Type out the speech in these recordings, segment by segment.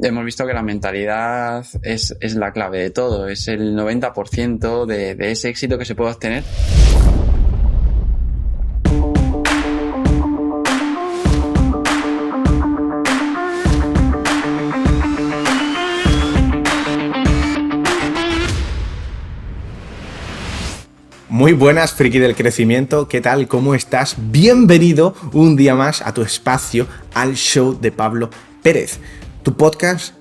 hemos visto que la mentalidad es la clave de todo, es el 90% de ese éxito que se puede obtener. Muy buenas, friki del crecimiento, ¿qué tal? ¿Cómo estás? Bienvenido un día más a tu espacio, al show de Pablo Pérez, tu podcast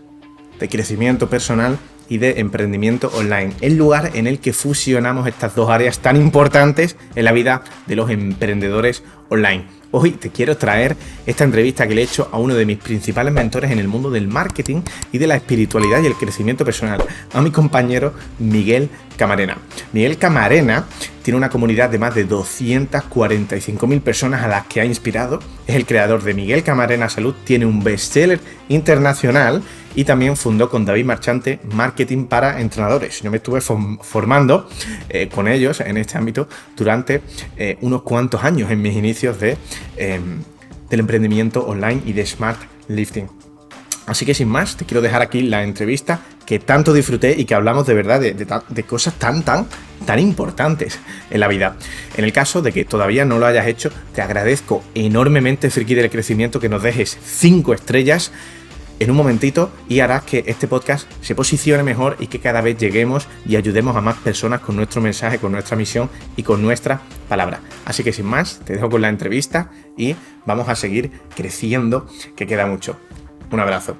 de crecimiento personal y de emprendimiento online, el lugar en el que fusionamos estas dos áreas tan importantes en la vida de los emprendedores online. Hoy te quiero traer esta entrevista que le he hecho a uno de mis principales mentores en el mundo del marketing y de la espiritualidad y el crecimiento personal, a mi compañero Miguel Camarena. Miguel Camarena tiene una comunidad de más de 245.000 personas a las que ha inspirado. Es el creador de Miguel Camarena Salud, tiene un bestseller internacional y también fundó con David Marchante Marketing para Entrenadores. Yo me estuve formando con ellos en este ámbito durante unos cuantos años en mis inicios del emprendimiento online y de Smart Lifting. Así que sin más, te quiero dejar aquí la entrevista que tanto disfruté y que hablamos de verdad de cosas tan importantes en la vida. En el caso de que todavía no lo hayas hecho, te agradezco enormemente, friki del crecimiento, que nos dejes 5 estrellas en un momentito y harás que este podcast se posicione mejor y que cada vez lleguemos y ayudemos a más personas con nuestro mensaje, con nuestra misión y con nuestra palabra. Así que sin más, te dejo con la entrevista y vamos a seguir creciendo, que queda mucho. Un abrazo.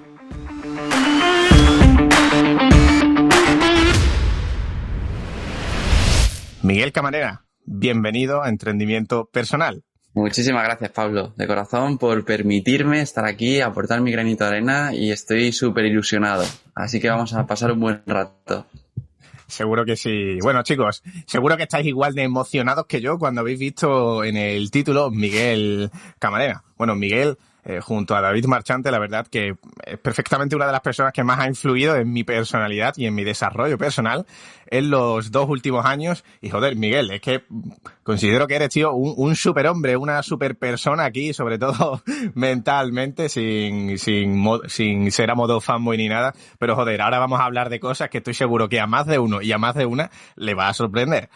Miguel Camarena, bienvenido a Emprendimiento Personal. Muchísimas gracias, Pablo, de corazón, por permitirme estar aquí, aportar mi granito de arena, y estoy súper ilusionado. Así que vamos a pasar un buen rato. Seguro que sí. Bueno, chicos, seguro que estáis igual de emocionados que yo cuando habéis visto en el título Miguel Camarena. Bueno, Miguel, junto a David Marchante, la verdad que es perfectamente una de las personas que más ha influido en mi personalidad y en mi desarrollo personal en los 2 últimos años. Y joder, Miguel, es que considero que eres, tío, un superhombre, una super persona aquí, sobre todo mentalmente, sin ser a modo fanboy ni nada. Pero joder, ahora vamos a hablar de cosas que estoy seguro que a más de uno y a más de una le va a sorprender.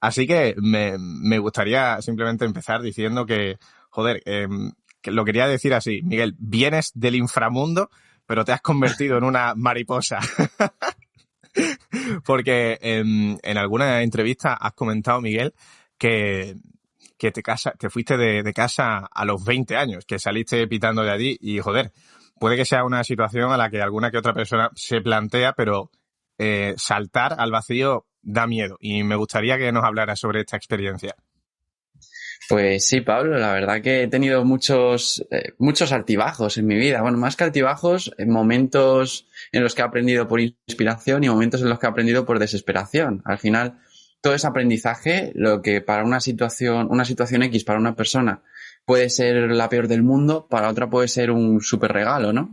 Así que me gustaría simplemente empezar diciendo que, joder, que lo quería decir así: Miguel, vienes del inframundo, pero te has convertido en una mariposa. Porque en alguna entrevista has comentado, Miguel, que te fuiste de casa a los 20 años, que saliste pitando de allí y, joder, puede que sea una situación a la que alguna que otra persona se plantea, pero saltar al vacío da miedo, y me gustaría que nos hablaras sobre esta experiencia. Pues sí, Pablo, la verdad que he tenido muchos altibajos en mi vida. Bueno, más que altibajos, momentos en los que he aprendido por inspiración y momentos en los que he aprendido por desesperación. Al final, todo ese aprendizaje, lo que para una situación X para una persona puede ser la peor del mundo, para otra puede ser un súper regalo, ¿no?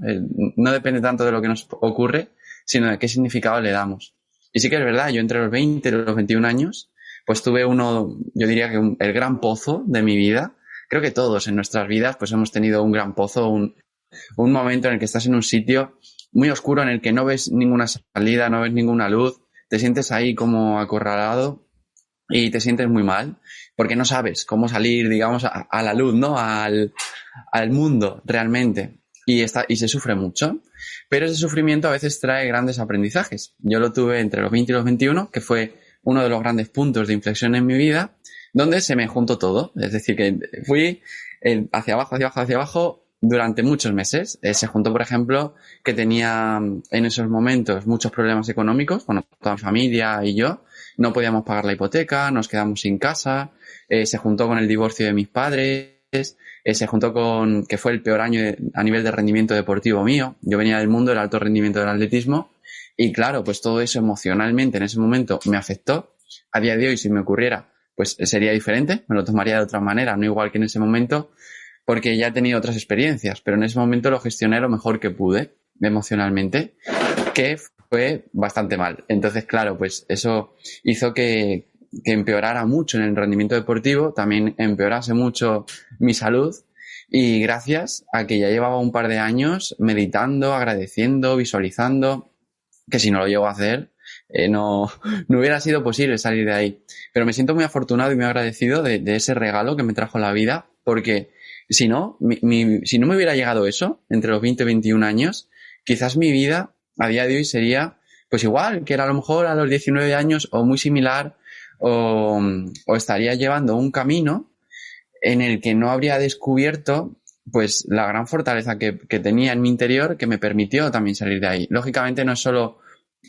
No depende tanto de lo que nos ocurre, sino de qué significado le damos. Y sí que es verdad, yo entre los 20 y los 21 años, pues tuve yo diría que el gran pozo de mi vida. Creo que todos en nuestras vidas pues hemos tenido un gran pozo, un momento en el que estás en un sitio muy oscuro, en el que no ves ninguna salida, no ves ninguna luz, te sientes ahí como acorralado y te sientes muy mal, porque no sabes cómo salir, digamos, a la luz, ¿no? Al mundo realmente. Y se sufre mucho, pero ese sufrimiento a veces trae grandes aprendizajes. Yo lo tuve entre los 20 y los 21, que fue uno de los grandes puntos de inflexión en mi vida, donde se me juntó todo. Es decir, que fui hacia abajo durante muchos meses. Se juntó, por ejemplo, que tenía en esos momentos muchos problemas económicos, bueno, toda mi familia y yo. No podíamos pagar la hipoteca, nos quedamos sin casa. Se juntó con el divorcio de mis padres. Se juntó con que fue el peor año a nivel de rendimiento deportivo mío. Yo venía del mundo del alto rendimiento del atletismo. Y claro, pues todo eso emocionalmente en ese momento me afectó. A día de hoy, si me ocurriera, pues sería diferente, me lo tomaría de otra manera, no igual que en ese momento, porque ya he tenido otras experiencias, pero en ese momento lo gestioné lo mejor que pude emocionalmente, que fue bastante mal. Entonces, claro, pues eso hizo que empeorara mucho en el rendimiento deportivo, también empeorase mucho mi salud Y gracias a que ya llevaba un par de años meditando, agradeciendo, visualizando, que si no lo llego a hacer, no hubiera sido posible salir de ahí. Pero me siento muy afortunado y muy agradecido de ese regalo que me trajo la vida, porque si no, si no me hubiera llegado eso, entre los 20 y 21 años, quizás mi vida a día de hoy sería pues igual, que era a lo mejor a los 19 años o muy similar, o estaría llevando un camino en el que no habría descubierto pues la gran fortaleza que tenía en mi interior que me permitió también salir de ahí. Lógicamente no es solo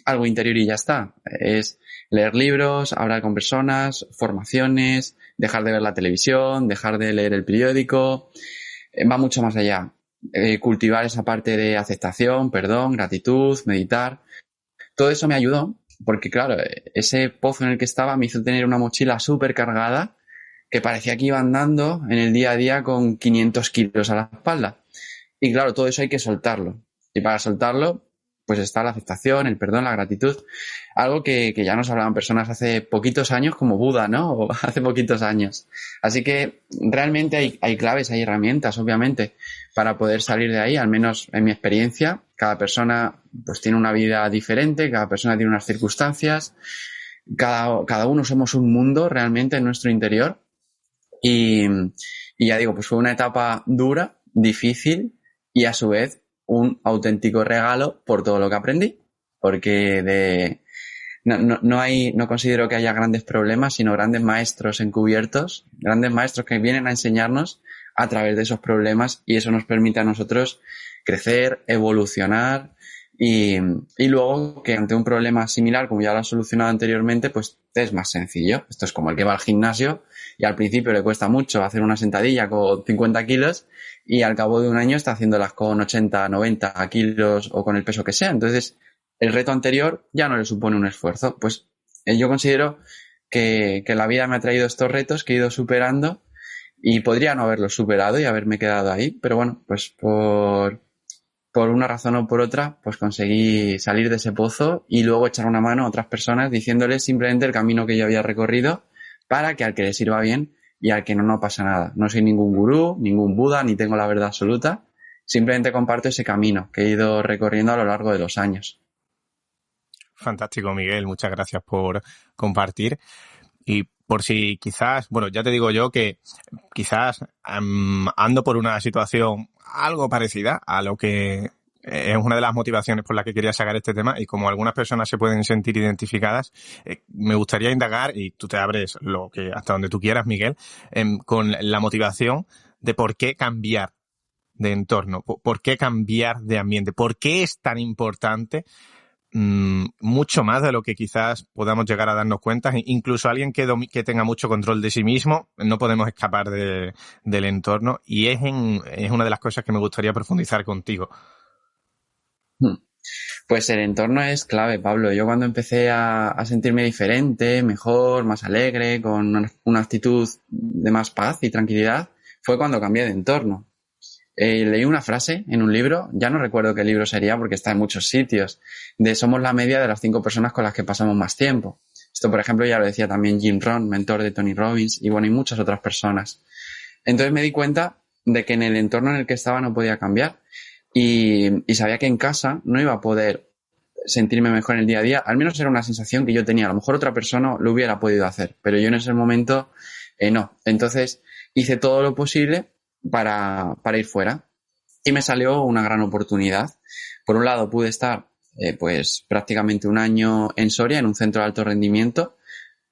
algo interior y ya está, es leer libros, hablar con personas, formaciones, dejar de ver la televisión, dejar de leer el periódico, va mucho más allá. Cultivar esa parte de aceptación, perdón, gratitud, meditar. Todo eso me ayudó porque, claro, ese pozo en el que estaba me hizo tener una mochila súper cargada que parecía que iba andando en el día a día con 500 kilos a la espalda. Y claro, todo eso hay que soltarlo. Y para soltarlo, pues está la aceptación, el perdón, la gratitud. Algo que ya nos hablaban personas hace poquitos años como Buda, ¿no? O hace poquitos años. Así que realmente hay claves, hay herramientas, obviamente, para poder salir de ahí, al menos en mi experiencia. Cada persona pues tiene una vida diferente, cada persona tiene unas circunstancias. Cada uno somos un mundo realmente en nuestro interior. Y ya digo, pues fue una etapa dura, difícil y a su vez un auténtico regalo por todo lo que aprendí. Porque no considero que haya grandes problemas, sino grandes maestros encubiertos, grandes maestros que vienen a enseñarnos a través de esos problemas y eso nos permite a nosotros crecer, evolucionar y luego que ante un problema similar, como ya lo has solucionado anteriormente, pues es más sencillo. Esto es como el que va al gimnasio y al principio le cuesta mucho hacer una sentadilla con 50 kilos y al cabo de un año está haciéndolas con 80, 90 kilos o con el peso que sea. Entonces, el reto anterior ya no le supone un esfuerzo. Pues yo considero que la vida me ha traído estos retos que he ido superando y podría no haberlos superado y haberme quedado ahí. Pero bueno, pues por una razón o por otra, pues conseguí salir de ese pozo y luego echar una mano a otras personas diciéndoles simplemente el camino que yo había recorrido para que al que le sirva bien y al que no pasa nada. No soy ningún gurú, ningún Buda, ni tengo la verdad absoluta. Simplemente comparto ese camino que he ido recorriendo a lo largo de los años. Fantástico, Miguel. Muchas gracias por compartir. Y por si quizás, bueno, ya te digo yo que quizás ando por una situación algo parecida a lo que es una de las motivaciones por las que quería sacar este tema y como algunas personas se pueden sentir identificadas, me gustaría indagar, y tú te abres hasta donde tú quieras, Miguel, con la motivación de por qué cambiar de entorno, por qué cambiar de ambiente, por qué es tan importante, mucho más de lo que quizás podamos llegar a darnos cuenta. Incluso alguien que tenga mucho control de sí mismo, no podemos escapar del entorno y es una de las cosas que me gustaría profundizar contigo. Pues el entorno es clave, Pablo. Yo cuando empecé a sentirme diferente, mejor, más alegre, con una actitud de más paz y tranquilidad, fue cuando cambié de entorno. Leí una frase en un libro, ya no recuerdo qué libro sería porque está en muchos sitios, de somos la media de las 5 personas con las que pasamos más tiempo. Esto, por ejemplo, ya lo decía también Jim Rohn, mentor de Tony Robbins, y bueno, y muchas otras personas. Entonces me di cuenta de que en el entorno en el que estaba no podía cambiar y sabía que en casa no iba a poder sentirme mejor en el día a día. Al menos era una sensación que yo tenía. A lo mejor otra persona lo hubiera podido hacer, pero yo en ese momento no. Entonces hice todo lo posible para ir fuera y me salió una gran oportunidad. Por un lado pude estar pues prácticamente un año en Soria, en un centro de alto rendimiento,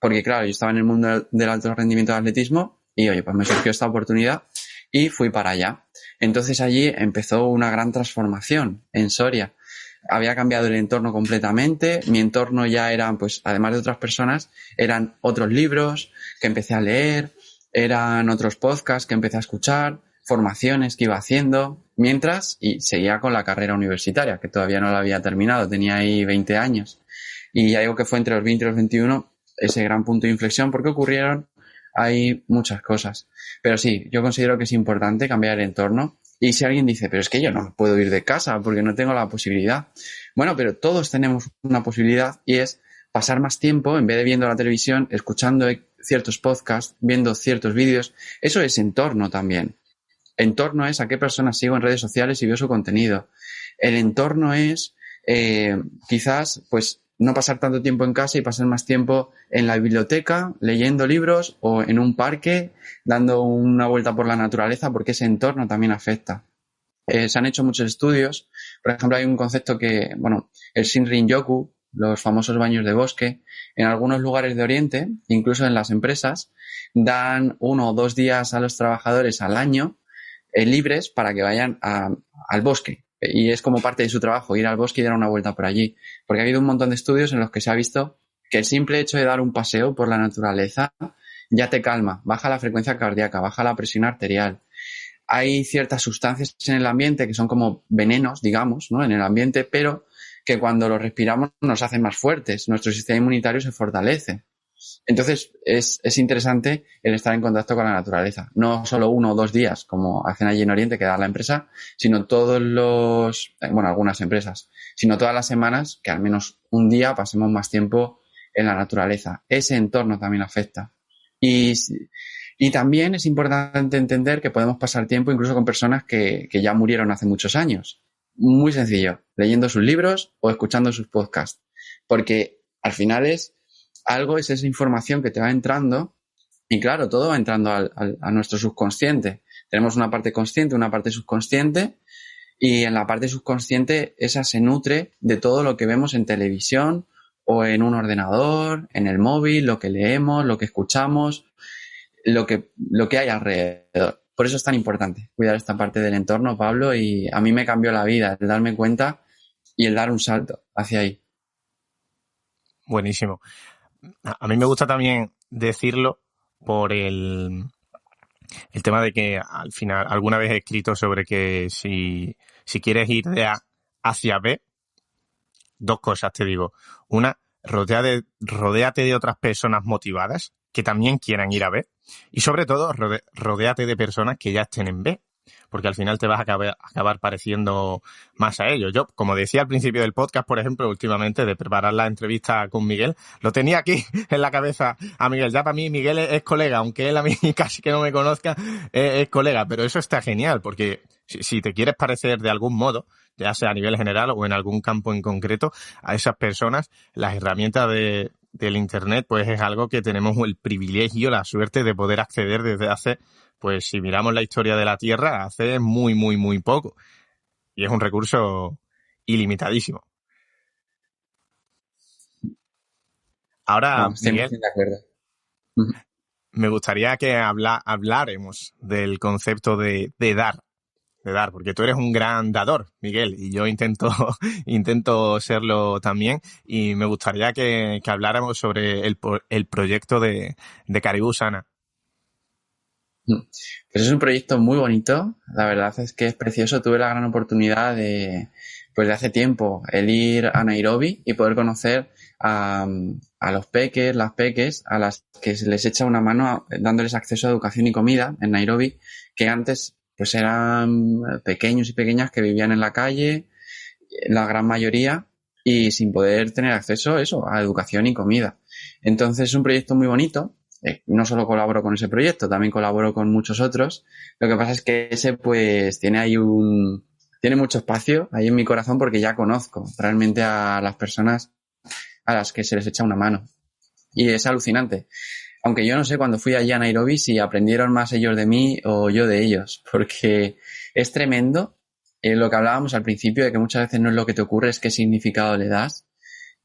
porque claro, yo estaba en el mundo del alto rendimiento de atletismo y oye, pues me surgió esta oportunidad y fui para allá. Entonces allí empezó una gran transformación en Soria. Había cambiado el entorno completamente, mi entorno ya eran, pues además de otras personas, eran otros libros que empecé a leer, eran otros podcasts que empecé a escuchar, formaciones que iba haciendo, mientras y seguía con la carrera universitaria, que todavía no la había terminado, tenía ahí 20 años. Y ya digo que fue entre los 20 y los 21 ese gran punto de inflexión porque ocurrieron ahí muchas cosas. Pero sí, yo considero que es importante cambiar el entorno. Y si alguien dice, pero es que yo no puedo ir de casa porque no tengo la posibilidad. Bueno, pero todos tenemos una posibilidad y es pasar más tiempo, en vez de viendo la televisión, escuchando ciertos podcasts, viendo ciertos vídeos. Eso es entorno también. entorno es a qué personas sigo en redes sociales y veo su contenido. El entorno es quizás pues no pasar tanto tiempo en casa y pasar más tiempo en la biblioteca, leyendo libros o en un parque, dando una vuelta por la naturaleza, porque ese entorno también afecta. Se han hecho muchos estudios. Por ejemplo, hay un concepto que, bueno, el Shinrin-yoku, los famosos baños de bosque, en algunos lugares de Oriente, incluso en las empresas, dan 1 o 2 días a los trabajadores al año libres para que vayan al bosque. Y es como parte de su trabajo, ir al bosque y dar una vuelta por allí. Porque ha habido un montón de estudios en los que se ha visto que el simple hecho de dar un paseo por la naturaleza ya te calma, baja la frecuencia cardíaca, baja la presión arterial. Hay ciertas sustancias en el ambiente que son como venenos, digamos, ¿no? En el ambiente, pero que cuando los respiramos nos hacen más fuertes, nuestro sistema inmunitario se fortalece. Entonces, es interesante el estar en contacto con la naturaleza. No solo 1 o 2 días, como hacen allí en Oriente, que da la empresa, sino algunas empresas, sino todas las semanas, que al menos un día pasemos más tiempo en la naturaleza. Ese entorno también afecta. Y también es importante entender que podemos pasar tiempo incluso con personas que ya murieron hace muchos años. Muy sencillo, leyendo sus libros o escuchando sus podcasts. Porque al final es esa información que te va entrando y claro, todo va entrando a nuestro subconsciente. Tenemos una parte consciente, una parte subconsciente y en la parte subconsciente esa se nutre de todo lo que vemos en televisión o en un ordenador, en el móvil, lo que leemos, lo que escuchamos, lo que hay alrededor. Por eso es tan importante cuidar esta parte del entorno, Pablo, y a mí me cambió la vida el darme cuenta y el dar un salto hacia ahí. Buenísimo. A mí me gusta también decirlo por el tema de que al final alguna vez he escrito sobre que si quieres ir de A hacia B, 2 cosas te digo. Una, rodéate de otras personas motivadas que también quieran ir a B. Y sobre todo, rodéate de personas que ya estén en B. Porque al final te vas a acabar pareciendo más a ellos. Yo, como decía al principio del podcast, por ejemplo, últimamente de preparar la entrevista con Miguel, lo tenía aquí en la cabeza a Miguel. Ya para mí Miguel es colega, aunque él a mí casi que no me conozca, es colega. Pero eso está genial, porque si te quieres parecer de algún modo, ya sea a nivel general o en algún campo en concreto, a esas personas, las herramientas del Internet, pues es algo que tenemos el privilegio, la suerte de poder acceder desde hace, pues si miramos la historia de la Tierra, hace muy, muy, muy poco. Y es un recurso ilimitadísimo. Ahora, No, 100% Miguel, de acuerdo. me gustaría que habláramos del concepto de dar, porque tú eres un gran dador, Miguel, y yo intento serlo también, y me gustaría que habláramos sobre el proyecto de Caribú Sana. Pues es un proyecto muy bonito, la verdad es que es precioso. Tuve la gran oportunidad pues de hace tiempo, el ir a Nairobi y poder conocer a los peques, las peques, a las que se les echa una mano dándoles acceso a educación y comida en Nairobi, que antes pues eran pequeños y pequeñas que vivían en la calle, la gran mayoría, y sin poder tener acceso a educación y comida. Entonces es un proyecto muy bonito. No solo colaboro con ese proyecto, también colaboro con muchos otros. Lo que pasa es que ese pues tiene mucho espacio ahí en mi corazón porque ya conozco realmente a las personas a las que se les echa una mano. Y es alucinante. Aunque yo no sé cuando fui allí a Nairobi si aprendieron más ellos de mí o yo de ellos, porque es tremendo lo que hablábamos al principio de que muchas veces no es lo que te ocurre, es qué significado le das.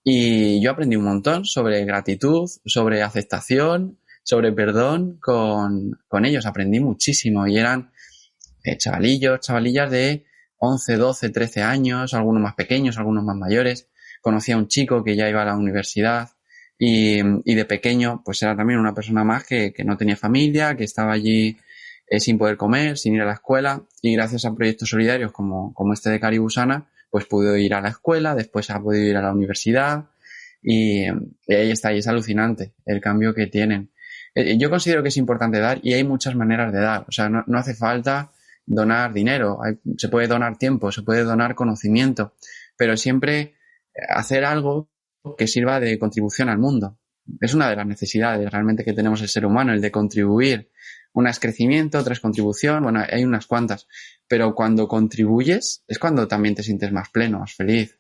Y yo aprendí un montón sobre gratitud, sobre aceptación, sobre perdón con ellos. Aprendí muchísimo y eran chavalillas de 11, 12, 13 años, algunos más pequeños, algunos más mayores. Conocí a un chico que ya iba a la universidad y de pequeño pues era también una persona más que no tenía familia, que estaba allí sin poder comer, sin ir a la escuela, y gracias a proyectos solidarios como este de Caribú Sana, pues pude ir a la escuela, después ha podido ir a la universidad y ahí está, y es alucinante el cambio que tienen. Yo considero que es importante dar y hay muchas maneras de dar. O sea, no hace falta donar dinero. Se puede donar tiempo, se puede donar conocimiento, pero siempre hacer algo que sirva de contribución al mundo. Es una de las necesidades realmente que tenemos el ser humano, el de contribuir una es crecimiento, otra es contribución, bueno, hay unas cuantas. Pero cuando contribuyes es cuando también te sientes más pleno, más feliz.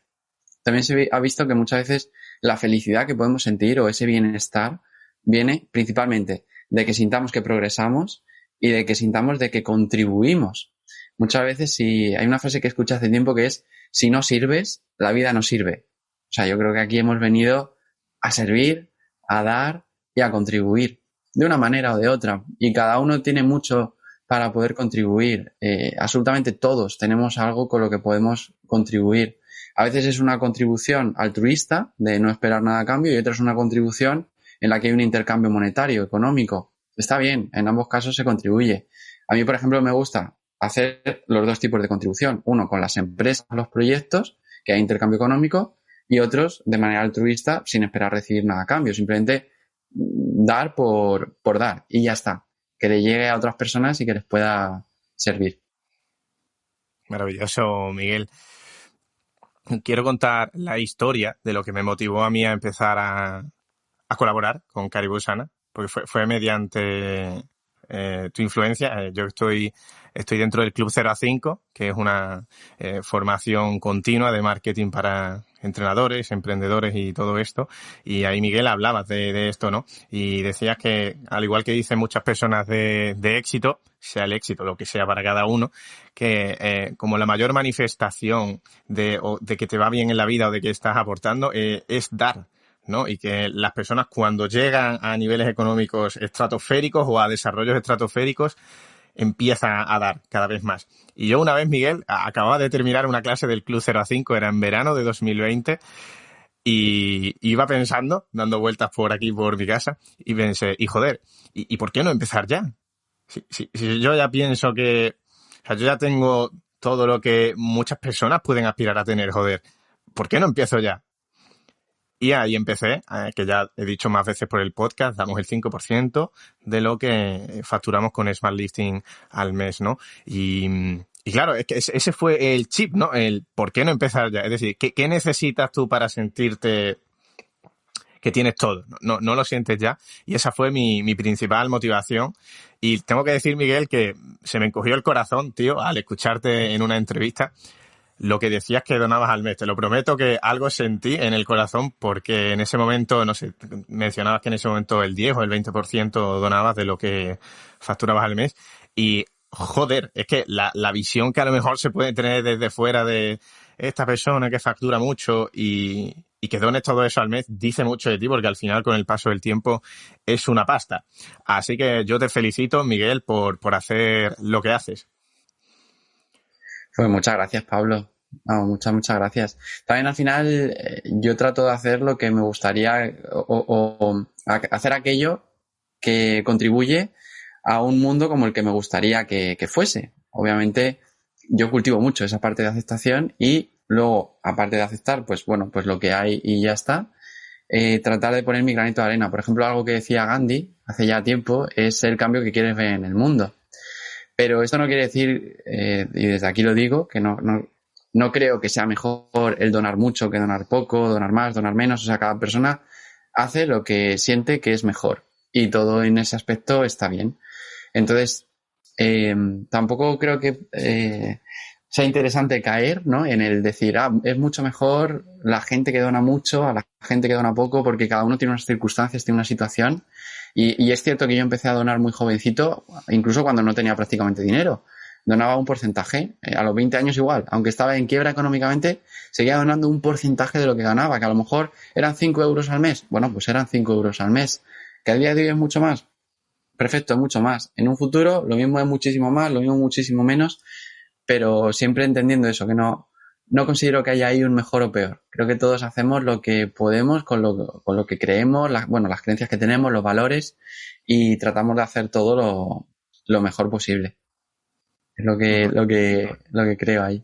También se ha visto que muchas veces la felicidad que podemos sentir o ese bienestar viene principalmente de que sintamos que progresamos y de que sintamos de que contribuimos. Muchas veces hay una frase que escuché hace tiempo que es: si no sirves, la vida no sirve. O sea, yo creo que aquí hemos venido a servir, a dar y a contribuir de una manera o de otra. Y cada uno tiene mucho para poder contribuir. Absolutamente todos tenemos algo con lo que podemos contribuir. A veces es una contribución altruista, de no esperar nada a cambio, y otra es una contribución en la que hay un intercambio monetario, económico. Está bien, en ambos casos se contribuye. A mí, por ejemplo, me gusta hacer los dos tipos de contribución. Uno con las empresas, los proyectos, que hay intercambio económico, y otros de manera altruista, sin esperar recibir nada a cambio. Simplemente dar por dar y ya está. Que le llegue a otras personas y que les pueda servir. Maravilloso, Miguel. Quiero contar la historia de lo que me motivó a mí a empezar a colaborar con Caribou Sana, porque fue mediante tu influencia. Yo estoy dentro del Club 0 a 5, que es una formación continua de marketing para entrenadores, emprendedores y todo esto. Y ahí, Miguel, hablabas de esto, ¿no? Y decías que, al igual que dicen muchas personas de éxito, sea el éxito lo que sea para cada uno, que como la mayor manifestación de que te va bien en la vida o de que estás aportando es dar, ¿no? Y que las personas, cuando llegan a niveles económicos estratosféricos o a desarrollos estratosféricos, empiezan a dar cada vez más. Y yo una vez, Miguel, acababa de terminar una clase del Club 0 a 5, era en verano de 2020, y iba pensando, dando vueltas por aquí, por mi casa, y pensé, y joder, ¿y por qué no empezar ya? Si yo ya pienso que, o sea, yo ya tengo todo lo que muchas personas pueden aspirar a tener, joder, ¿por qué no empiezo ya? Y ahí empecé, que ya he dicho más veces por el podcast, damos el 5% de lo que facturamos con Smart Lifting al mes, ¿no? Y claro, es que ese fue el chip, ¿no? El ¿por qué no empezar ya? Es decir, ¿qué necesitas tú para sentirte que tienes todo? No lo sientes ya. Y esa fue mi principal motivación. Y tengo que decir, Miguel, que se me encogió el corazón, tío, al escucharte en una entrevista lo que decías que donabas al mes. Te lo prometo que algo sentí en el corazón, porque en ese momento, no sé, mencionabas que en ese momento el 10 o el 20% donabas de lo que facturabas al mes. Y, joder, es que la visión que a lo mejor se puede tener desde fuera de esta persona que factura mucho y que dones todo eso al mes, dice mucho de ti, porque al final, con el paso del tiempo, es una pasta. Así que yo te felicito, Miguel, por hacer lo que haces. Pues muchas gracias, Pablo. No, muchas gracias. También al final yo trato de hacer lo que me gustaría o hacer aquello que contribuye a un mundo como el que me gustaría que fuese. Obviamente yo cultivo mucho esa parte de aceptación y luego, aparte de aceptar, pues bueno, pues lo que hay y ya está, tratar de poner mi granito de arena. Por ejemplo, algo que decía Gandhi hace ya tiempo es el cambio que quieres ver en el mundo. Pero esto no quiere decir, y desde aquí lo digo, que no creo que sea mejor el donar mucho que donar poco, donar más, donar menos. O sea, cada persona hace lo que siente que es mejor y todo en ese aspecto está bien. Entonces, tampoco creo que sea interesante caer, ¿no?, en el decir, es mucho mejor la gente que dona mucho a la gente que dona poco, porque cada uno tiene unas circunstancias, tiene una situación. Y es cierto que yo empecé a donar muy jovencito, incluso cuando no tenía prácticamente dinero. Donaba un porcentaje, a los 20 años igual. Aunque estaba en quiebra económicamente, seguía donando un porcentaje de lo que ganaba, que a lo mejor eran 5 euros al mes. Bueno, pues eran 5 euros al mes. ¿Que al día de hoy es mucho más? Perfecto, es mucho más. En un futuro lo mismo es muchísimo más, lo mismo muchísimo menos, pero siempre entendiendo eso, que no considero que haya ahí un mejor o peor. Creo que todos hacemos lo que podemos con lo que creemos, las creencias que tenemos, los valores, y tratamos de hacer todo lo mejor posible. Es lo que creo ahí.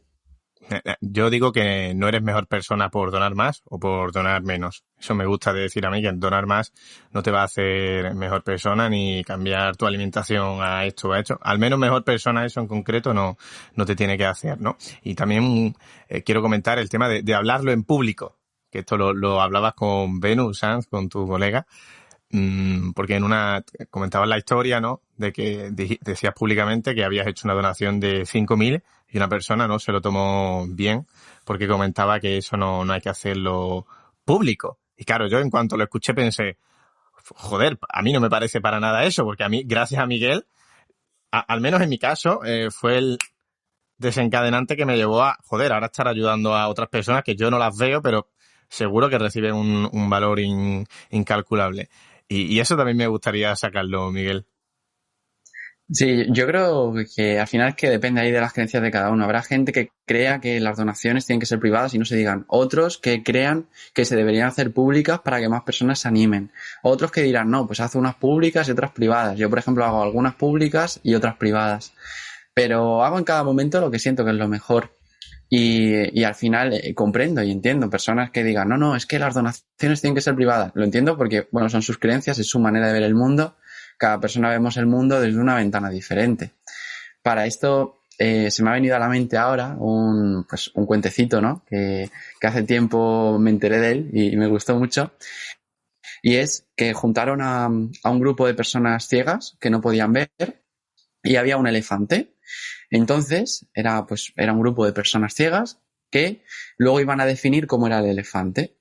Yo digo que no eres mejor persona por donar más o por donar menos. Eso me gusta de decir a mí, que donar más no te va a hacer mejor persona ni cambiar tu alimentación a esto o a esto. Al menos mejor persona, eso en concreto, no te tiene que hacer, ¿no? Y también quiero comentar el tema de hablarlo en público, que esto lo hablabas con Venus Sanz, con tu colega. porque comentabas la historia, ¿no? De que decías públicamente que habías hecho una donación de 5.000 y una persona no se lo tomó bien porque comentaba que eso no hay que hacerlo público. Y claro, yo en cuanto lo escuché pensé, joder, a mí no me parece para nada eso, porque a mí, gracias a Miguel, al menos en mi caso, fue el desencadenante que me llevó a, joder, ahora estar ayudando a otras personas que yo no las veo, pero seguro que reciben un valor incalculable. Y eso también me gustaría sacarlo, Miguel. Sí, yo creo que al final es que depende ahí de las creencias de cada uno. Habrá gente que crea que las donaciones tienen que ser privadas y no se digan. Otros que crean que se deberían hacer públicas para que más personas se animen. Otros que dirán, no, pues haz unas públicas y otras privadas. Yo, por ejemplo, hago algunas públicas y otras privadas. Pero hago en cada momento lo que siento que es lo mejor. Y al final comprendo y entiendo personas que digan, no, es que las donaciones tienen que ser privadas. Lo entiendo porque, bueno, son sus creencias, es su manera de ver el mundo. Cada persona vemos el mundo desde una ventana diferente. Para esto se me ha venido a la mente ahora un cuentecito, ¿no? Que hace tiempo me enteré de él y me gustó mucho. Y es que juntaron a un grupo de personas ciegas que no podían ver y había un elefante. Entonces era un grupo de personas ciegas que luego iban a definir cómo era el elefante.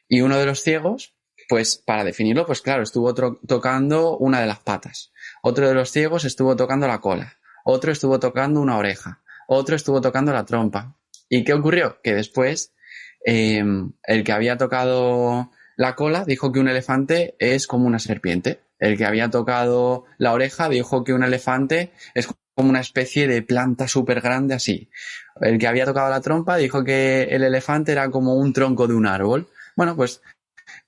Y uno de los ciegos, pues para definirlo, pues claro, estuvo tocando una de las patas. Otro de los ciegos estuvo tocando la cola. Otro estuvo tocando una oreja. Otro estuvo tocando la trompa. ¿Y qué ocurrió? Que después el que había tocado la cola dijo que un elefante es como una serpiente. El que había tocado la oreja dijo que un elefante es como una especie de planta súper grande así. El que había tocado la trompa dijo que el elefante era como un tronco de un árbol. Bueno, pues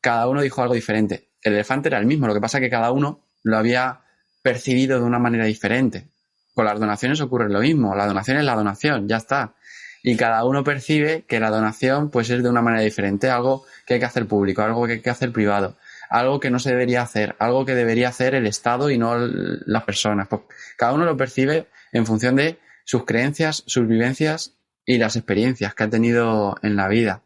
cada uno dijo algo diferente. El elefante era el mismo, lo que pasa es que cada uno lo había percibido de una manera diferente. Con las donaciones ocurre lo mismo. La donación es la donación, ya está. Y cada uno percibe que la donación pues es de una manera diferente, algo que hay que hacer público, algo que hay que hacer privado, algo que no se debería hacer, algo que debería hacer el Estado y no las personas. Pues cada uno lo percibe en función de sus creencias, sus vivencias y las experiencias que ha tenido en la vida.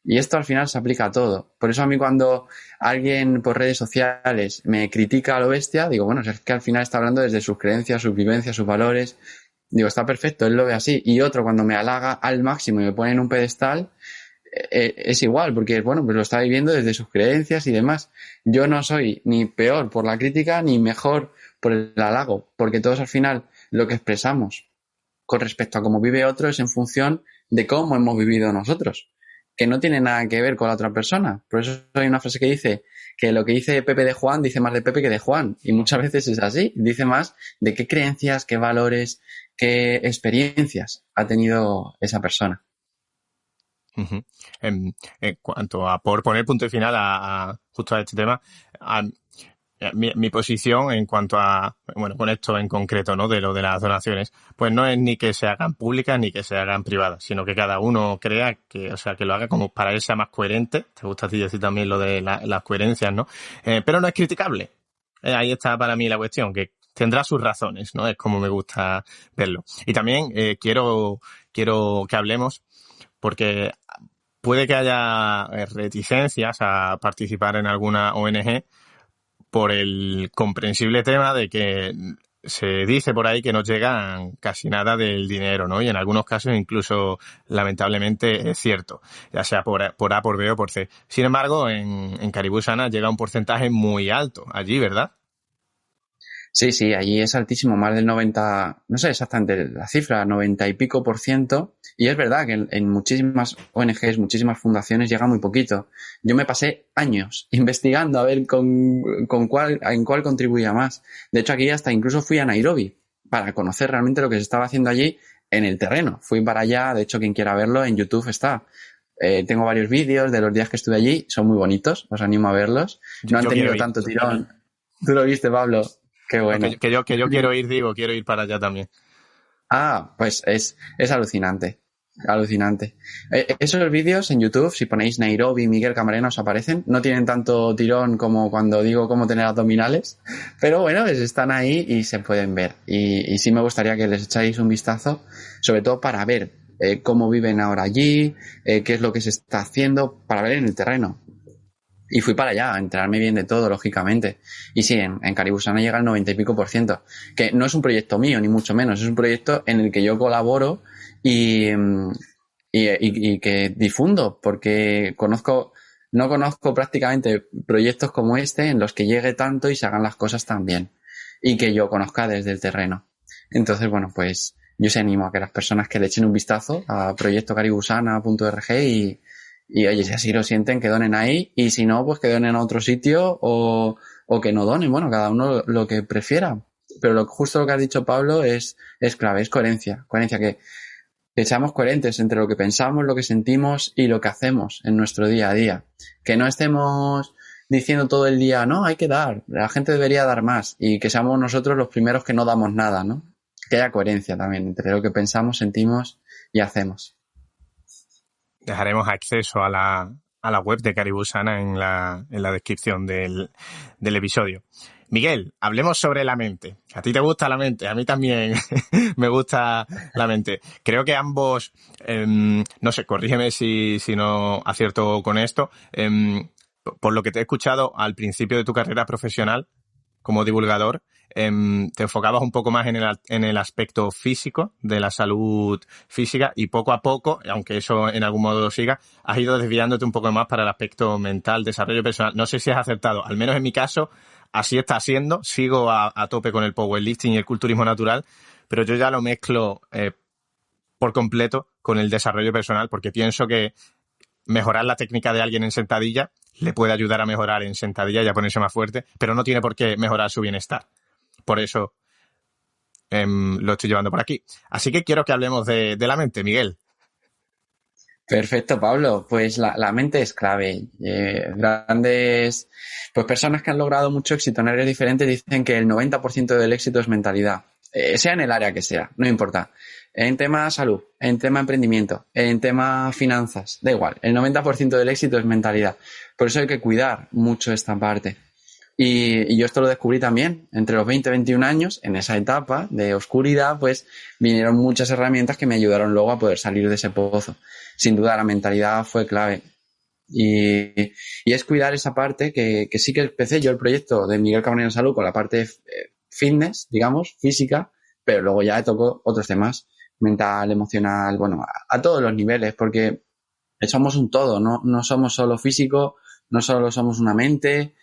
Y esto al final se aplica a todo. Por eso a mí cuando alguien por redes sociales me critica a lo bestia, digo, bueno, es que al final está hablando desde sus creencias, sus vivencias, sus valores. Digo, está perfecto, él lo ve así. Y otro cuando me halaga al máximo y me pone en un pedestal, es igual, porque bueno, pues lo está viviendo desde sus creencias y demás. Yo no soy ni peor por la crítica ni mejor por el halago, porque todos al final lo que expresamos con respecto a cómo vive otro es en función de cómo hemos vivido nosotros, que no tiene nada que ver con la otra persona. Por eso hay una frase que dice que lo que dice Pepe de Juan dice más de Pepe que de Juan, y muchas veces es así, dice más de qué creencias, qué valores, qué experiencias ha tenido esa persona. Uh-huh. En cuanto a por poner punto y final justo a este tema, mi posición en cuanto a, bueno, con esto en concreto, ¿no? De lo de las donaciones, pues no es ni que se hagan públicas ni que se hagan privadas, sino que cada uno crea que, o sea, que lo haga como para él sea más coherente. Te gusta a ti decir también lo de las coherencias, ¿no? Pero no es criticable. Ahí está para mí la cuestión, que tendrá sus razones, ¿no? Es como me gusta verlo. Y también quiero que hablemos, porque puede que haya reticencias a participar en alguna ONG por el comprensible tema de que se dice por ahí que no llegan casi nada del dinero, ¿no? Y en algunos casos incluso, lamentablemente, es cierto, ya sea por A, por B o por C. Sin embargo, en Caribú Sana llega un porcentaje muy alto allí, ¿verdad? Sí, allí es altísimo, más del 90, no sé exactamente la cifra, 90 y pico %. Y es verdad que en muchísimas ONGs, muchísimas fundaciones llega muy poquito. Yo me pasé años investigando a ver en cuál contribuía más. De hecho, aquí hasta incluso fui a Nairobi para conocer realmente lo que se estaba haciendo allí en el terreno. Fui para allá, de hecho, quien quiera verlo, en YouTube está. Tengo varios vídeos de los días que estuve allí, son muy bonitos, os animo a verlos. No han tenido tanto tirón. ¿Tú lo viste, Pablo? Qué bueno. Que yo quiero ir, quiero ir para allá también. Ah, pues es alucinante. Alucinante. Esos vídeos en YouTube, si ponéis Nairobi, Miguel Camarena, os aparecen. No tienen tanto tirón como cuando digo cómo tener abdominales, pero bueno, están ahí y se pueden ver. Y sí me gustaría que les echáis un vistazo, sobre todo para ver cómo viven ahora allí, qué es lo que se está haciendo, para ver en el terreno. Y fui para allá a enterarme bien de todo, lógicamente. Y sí, en Caribusana llega al 90 y pico por ciento. Que no es un proyecto mío, ni mucho menos. Es un proyecto en el que yo colaboro y que difundo, porque no conozco prácticamente proyectos como este en los que llegue tanto y se hagan las cosas tan bien. Y que yo conozca desde el terreno. Entonces, bueno, pues yo se animo a que las personas que le echen un vistazo a proyectocaribusana.org y oye, si así lo sienten, que donen ahí, y si no, pues que donen a otro sitio o que no donen, bueno, cada uno lo que prefiera. Pero justo lo que has dicho, Pablo, es clave, es coherencia, que seamos coherentes entre lo que pensamos, lo que sentimos y lo que hacemos en nuestro día a día. Que no estemos diciendo todo el día, no, hay que dar, la gente debería dar más, y que seamos nosotros los primeros que no damos nada, ¿no? Que haya coherencia también entre lo que pensamos, sentimos y hacemos. Dejaremos acceso a la web de Caribusana en la descripción del episodio. Miguel, hablemos sobre la mente. A ti te gusta la mente, a mí también me gusta la mente. Creo que ambos, no sé, corrígeme si no acierto con esto, por lo que te he escuchado al principio de tu carrera profesional como divulgador, te enfocabas un poco más en el aspecto físico de la salud física y poco a poco, aunque eso en algún modo lo siga, has ido desviándote un poco más para el aspecto mental, desarrollo personal. No sé si has acertado, al menos en mi caso, así está siendo. Sigo a tope con el powerlifting y el culturismo natural, pero yo ya lo mezclo por completo con el desarrollo personal, porque pienso que mejorar la técnica de alguien en sentadilla le puede ayudar a mejorar en sentadilla y a ponerse más fuerte, pero no tiene por qué mejorar su bienestar. Por eso lo estoy llevando por aquí. Así que quiero que hablemos de la mente, Miguel. Perfecto, Pablo. Pues la mente es clave. Grandes personas que han logrado mucho éxito en áreas diferentes dicen que el 90% del éxito es mentalidad. Sea en el área que sea, no importa. En tema salud, en tema emprendimiento, en tema finanzas, da igual. El 90% del éxito es mentalidad. Por eso hay que cuidar mucho esta parte. Y yo esto lo descubrí también entre los 20 y 21 años, en esa etapa de oscuridad, pues vinieron muchas herramientas que me ayudaron luego a poder salir de ese pozo. Sin duda la mentalidad fue clave. Y es cuidar esa parte que sí que empecé yo el proyecto de Miguel Cabrera en Salud con la parte fitness, digamos, física, pero luego ya tocó otros temas, mental, emocional, bueno, a todos los niveles, porque somos un todo, no somos solo físico, no solo somos una mente,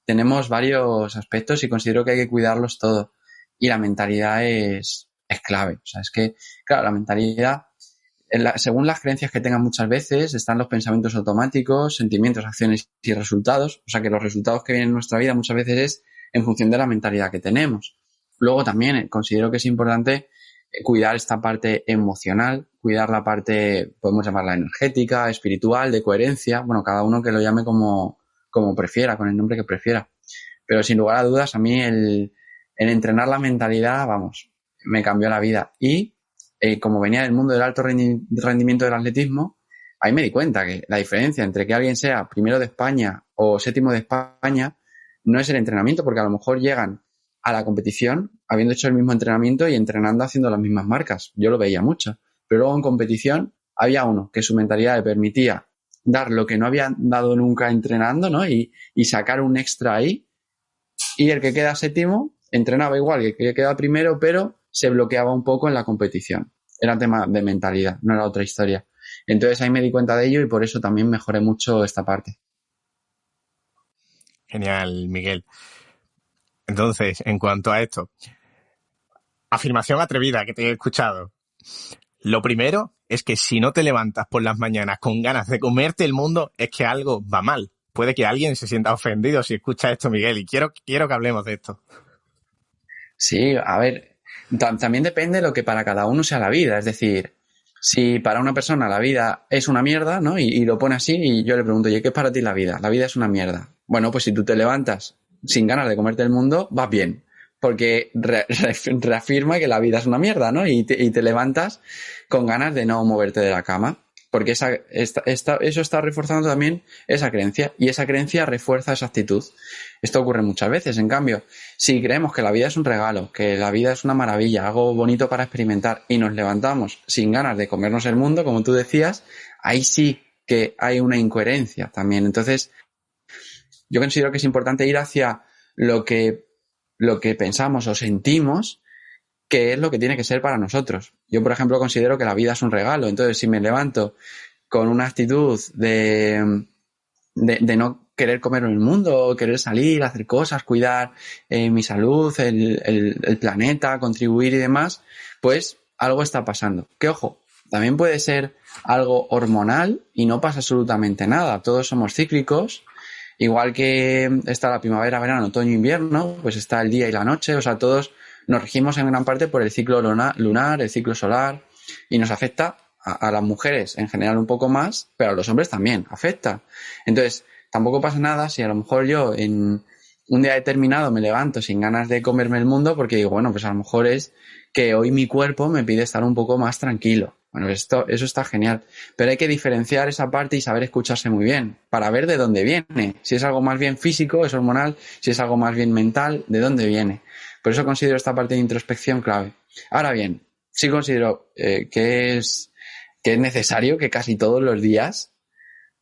tenemos varios aspectos y considero que hay que cuidarlos todos. Y la mentalidad es clave. O sea, es que, claro, la mentalidad, según las creencias que tengan muchas veces, están los pensamientos automáticos, sentimientos, acciones y resultados. O sea, que los resultados que vienen en nuestra vida muchas veces es en función de la mentalidad que tenemos. Luego también considero que es importante cuidar esta parte emocional, cuidar la parte, podemos llamarla energética, espiritual, de coherencia. Bueno, cada uno que lo llame como prefiera, con el nombre que prefiera. Pero sin lugar a dudas, a mí el entrenar la mentalidad, vamos, me cambió la vida. Y como venía del mundo del alto rendimiento del atletismo, ahí me di cuenta que la diferencia entre que alguien sea primero de España o séptimo de España no es el entrenamiento, porque a lo mejor llegan a la competición habiendo hecho el mismo entrenamiento y entrenando haciendo las mismas marcas. Yo lo veía mucho. Pero luego en competición había uno que su mentalidad le permitía dar lo que no había dado nunca entrenando, ¿no? Y sacar un extra ahí. Y el que queda séptimo entrenaba igual que el que queda primero, pero se bloqueaba un poco en la competición. Era tema de mentalidad, no era otra historia. Entonces ahí me di cuenta de ello y por eso también mejoré mucho esta parte. Genial, Miguel. Entonces, en cuanto a esto, afirmación atrevida que te he escuchado. Lo primero es que si no te levantas por las mañanas con ganas de comerte el mundo, es que algo va mal. Puede que alguien se sienta ofendido si escucha esto, Miguel, y quiero que hablemos de esto. Sí, a ver, también depende de lo que para cada uno sea la vida. Es decir, si para una persona la vida es una mierda, ¿no? Y lo pone así y yo le pregunto, ¿y qué es para ti la vida? La vida es una mierda. Bueno, pues si tú te levantas sin ganas de comerte el mundo, vas bien. Porque reafirma que la vida es una mierda, ¿no? Y te levantas con ganas de no moverte de la cama. Porque eso está reforzando también esa creencia. Y esa creencia refuerza esa actitud. Esto ocurre muchas veces. En cambio, si creemos que la vida es un regalo, que la vida es una maravilla, algo bonito para experimentar, y nos levantamos sin ganas de comernos el mundo, como tú decías, ahí sí que hay una incoherencia también. Entonces, yo considero que es importante ir hacia lo que pensamos o sentimos que es lo que tiene que ser para nosotros. Yo, por ejemplo, considero que la vida es un regalo. Entonces, si me levanto con una actitud de no querer comerme el mundo, querer salir, hacer cosas, cuidar mi salud, el planeta, contribuir y demás, pues algo está pasando. Que ojo, también puede ser algo hormonal y no pasa absolutamente nada. Todos somos cíclicos. Igual que está la primavera, verano, otoño, invierno, pues está el día y la noche. O sea, todos nos regimos en gran parte por el ciclo lunar, el ciclo solar, y nos afecta a las mujeres en general un poco más, pero a los hombres también afecta. Entonces, tampoco pasa nada si a lo mejor yo en un día determinado me levanto sin ganas de comerme el mundo porque digo, bueno, pues a lo mejor es que hoy mi cuerpo me pide estar un poco más tranquilo. Bueno, eso está genial. Pero hay que diferenciar esa parte y saber escucharse muy bien para ver de dónde viene. Si es algo más bien físico, es hormonal. Si es algo más bien mental, de dónde viene. Por eso considero esta parte de introspección clave. Ahora bien, sí considero que es necesario que casi todos los días,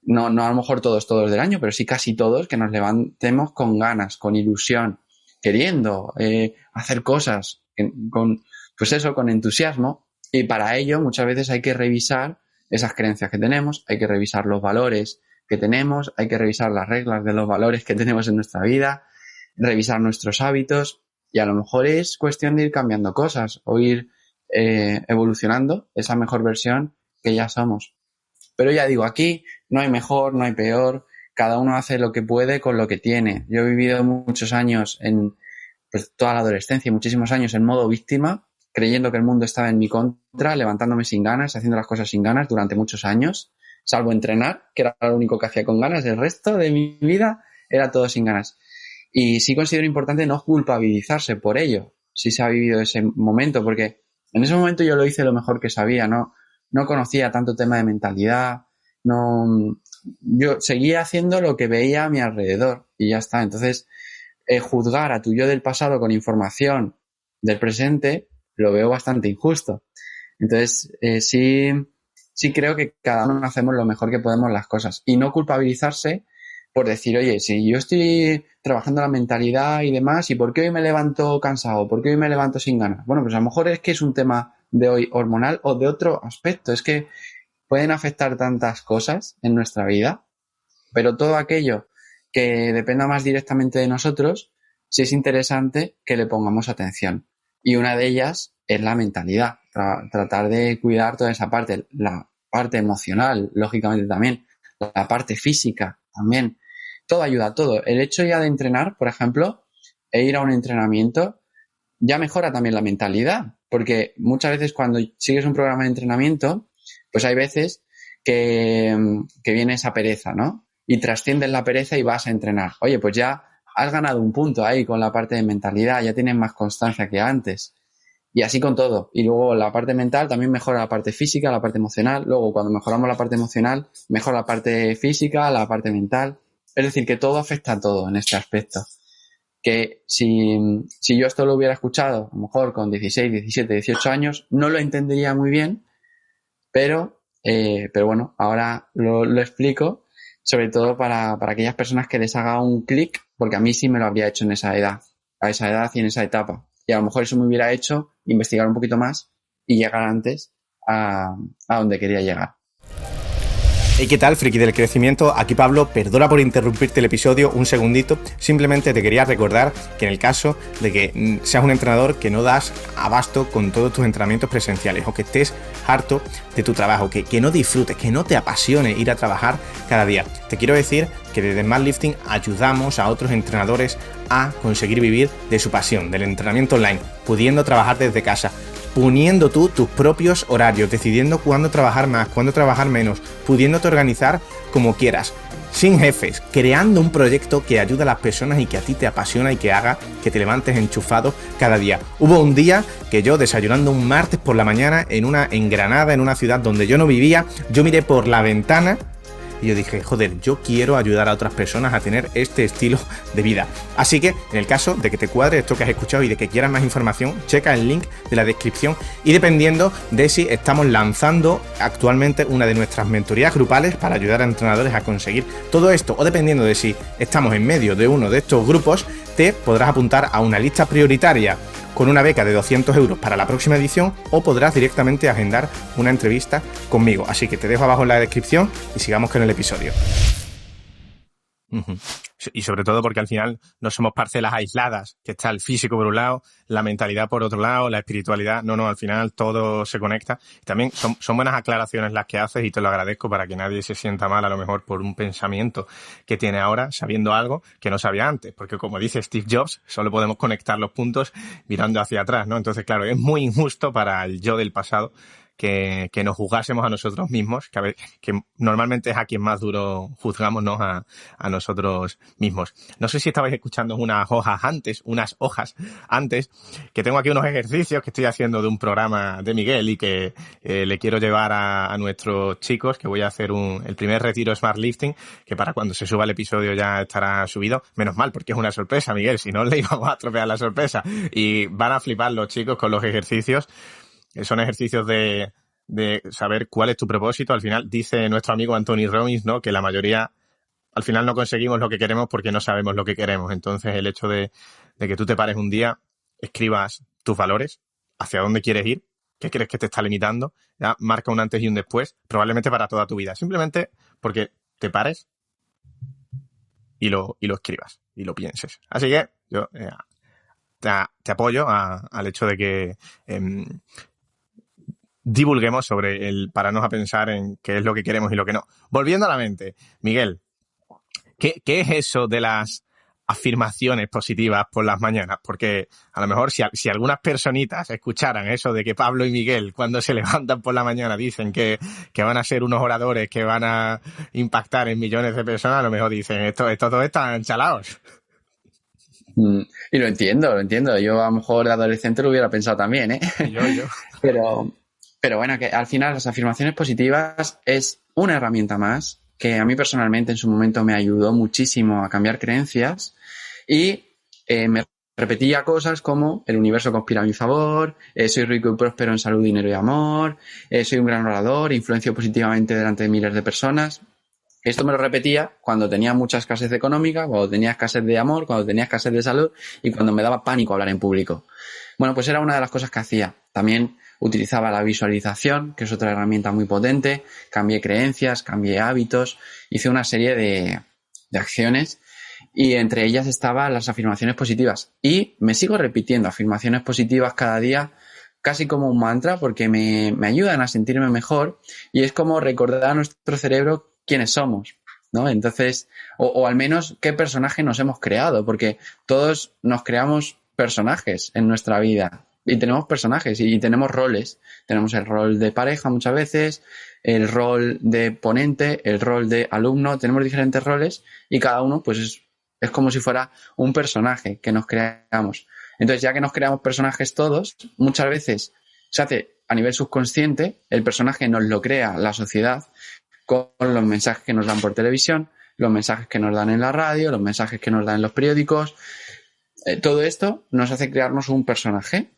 no a lo mejor todos del año, pero sí casi todos, que nos levantemos con ganas, con ilusión, queriendo hacer cosas, con entusiasmo. Y para ello muchas veces hay que revisar esas creencias que tenemos, hay que revisar los valores que tenemos, hay que revisar las reglas de los valores que tenemos en nuestra vida, revisar nuestros hábitos, y a lo mejor es cuestión de ir cambiando cosas o ir evolucionando esa mejor versión que ya somos. Pero ya digo, aquí no hay mejor, no hay peor, cada uno hace lo que puede con lo que tiene. Yo he vivido muchos años toda la adolescencia y muchísimos años en modo víctima, creyendo que el mundo estaba en mi contra, levantándome sin ganas, haciendo las cosas sin ganas durante muchos años, salvo entrenar, que era lo único que hacía con ganas. El resto de mi vida era todo sin ganas. Y sí considero importante no culpabilizarse por ello, si se ha vivido ese momento, porque en ese momento yo lo hice lo mejor que sabía, no conocía tanto tema de mentalidad, yo seguía haciendo lo que veía a mi alrededor y ya está. Entonces, juzgar a tu yo del pasado con información del presente lo veo bastante injusto. Entonces, sí creo que cada uno hacemos lo mejor que podemos las cosas y no culpabilizarse por decir, oye, si yo estoy trabajando la mentalidad y demás, ¿y por qué hoy me levanto cansado? ¿Por qué hoy me levanto sin ganas? Bueno, pues a lo mejor es que es un tema de hoy hormonal o de otro aspecto. Es que pueden afectar tantas cosas en nuestra vida, pero todo aquello que dependa más directamente de nosotros, sí es interesante que le pongamos atención. Y una de ellas es la mentalidad, tratar de cuidar toda esa parte, la parte emocional, lógicamente también, la parte física también. Todo ayuda, todo. El hecho ya de entrenar, por ejemplo, e ir a un entrenamiento, ya mejora también la mentalidad, porque muchas veces cuando sigues un programa de entrenamiento, pues hay veces que viene esa pereza, ¿no? Y trasciendes la pereza y vas a entrenar. Oye, pues ya has ganado un punto ahí con la parte de mentalidad, ya tienes más constancia que antes. Y así con todo. Y luego la parte mental también mejora la parte física, la parte emocional. Luego cuando mejoramos la parte emocional, mejora la parte física, la parte mental. Es decir, que todo afecta a todo en este aspecto. Que si yo esto lo hubiera escuchado, a lo mejor con 16, 17, 18 años, no lo entendería muy bien, pero bueno, ahora lo explico, sobre todo para aquellas personas que les haga un clic, porque a mí sí me lo habría hecho a esa edad y en esa etapa. Y a lo mejor eso me hubiera hecho investigar un poquito más y llegar antes a donde quería llegar. Hey, ¿qué tal, friki del crecimiento? Aquí Pablo, perdona por interrumpirte el episodio un segundito, simplemente te quería recordar que en el caso de que seas un entrenador que no das abasto con todos tus entrenamientos presenciales o que estés harto de tu trabajo, que no disfrutes, que no te apasione ir a trabajar cada día, te quiero decir que desde SmartLifting ayudamos a otros entrenadores a conseguir vivir de su pasión, del entrenamiento online, pudiendo trabajar desde casa, poniendo tú tus propios horarios, decidiendo cuándo trabajar más, cuándo trabajar menos, pudiéndote organizar como quieras, sin jefes, creando un proyecto que ayude a las personas y que a ti te apasiona y que haga que te levantes enchufado cada día. Hubo un día que yo, desayunando un martes por la mañana en Granada, en una ciudad donde yo no vivía, yo miré por la ventana y yo dije, joder, yo quiero ayudar a otras personas a tener este estilo de vida. Así que, en el caso de que te cuadre esto que has escuchado y de que quieras más información, checa el link de la descripción y dependiendo de si estamos lanzando actualmente una de nuestras mentorías grupales para ayudar a entrenadores a conseguir todo esto, o dependiendo de si estamos en medio de uno de estos grupos, te podrás apuntar a una lista prioritaria con una beca de 200 euros para la próxima edición o podrás directamente agendar una entrevista conmigo. Así que te dejo abajo en la descripción y sigamos con el episodio. Y sobre todo porque al final no somos parcelas aisladas, que está el físico por un lado, la mentalidad por otro lado, la espiritualidad, no, al final todo se conecta. También son buenas aclaraciones las que haces y te lo agradezco para que nadie se sienta mal a lo mejor por un pensamiento que tiene ahora sabiendo algo que no sabía antes, porque como dice Steve Jobs, solo podemos conectar los puntos mirando hacia atrás, ¿no? Entonces, claro, es muy injusto para el yo del pasado que nos juzgásemos a nosotros mismos, que normalmente es a quien más duro juzgamos, ¿no? A nosotros mismos. No sé si estabais escuchando unas hojas antes, que tengo aquí unos ejercicios que estoy haciendo de un programa de Miguel y que le quiero llevar a nuestros chicos, que voy a hacer el primer retiro Smart Lifting, que para cuando se suba el episodio ya estará subido. Menos mal, porque es una sorpresa, Miguel, si no le íbamos a estropear la sorpresa. Y van a flipar los chicos con los ejercicios. Son ejercicios de saber cuál es tu propósito. Al final dice nuestro amigo Anthony Robbins, ¿no? Que la mayoría al final no conseguimos lo que queremos porque no sabemos lo que queremos. Entonces el hecho de que tú te pares un día, escribas tus valores, hacia dónde quieres ir, qué crees que te está limitando, ya marca un antes y un después, probablemente para toda tu vida. Simplemente porque te pares y lo escribas y lo pienses. Así que yo te apoyo al hecho de que divulguemos sobre el pararnos a pensar en qué es lo que queremos y lo que no. Volviendo a la mente, Miguel, ¿qué es eso de las afirmaciones positivas por las mañanas? Porque a lo mejor si algunas personitas escucharan eso de que Pablo y Miguel cuando se levantan por la mañana dicen que van a ser unos oradores que van a impactar en millones de personas, a lo mejor dicen, estos dos están chalaos. Y lo entiendo. Yo a lo mejor de adolescente lo hubiera pensado también, ¿eh? Yo. Pero bueno, que al final las afirmaciones positivas es una herramienta más que a mí personalmente en su momento me ayudó muchísimo a cambiar creencias y me repetía cosas como el universo conspira a mi favor, soy rico y próspero en salud, dinero y amor, soy un gran orador, influencio positivamente delante de miles de personas. Esto me lo repetía cuando tenía mucha escasez económica, cuando tenía escasez de amor, cuando tenía escasez de salud y cuando me daba pánico hablar en público. Bueno, pues era una de las cosas que hacía. También utilizaba la visualización, que es otra herramienta muy potente. Cambié creencias, cambié hábitos, hice una serie de acciones y entre ellas estaban las afirmaciones positivas. Y me sigo repitiendo afirmaciones positivas cada día, casi como un mantra, porque me ayudan a sentirme mejor y es como recordar a nuestro cerebro quiénes somos, ¿no? Entonces, o al menos qué personaje nos hemos creado, porque todos nos creamos personajes en nuestra vida y tenemos personajes y tenemos roles. Tenemos el rol de pareja muchas veces, el rol de ponente, el rol de alumno, tenemos diferentes roles y cada uno pues es como si fuera un personaje que nos creamos. Entonces, ya que nos creamos personajes todos, muchas veces se hace a nivel subconsciente, el personaje nos lo crea la sociedad con los mensajes que nos dan por televisión, los mensajes que nos dan en la radio, los mensajes que nos dan en los periódicos. Todo esto nos hace crearnos un personaje.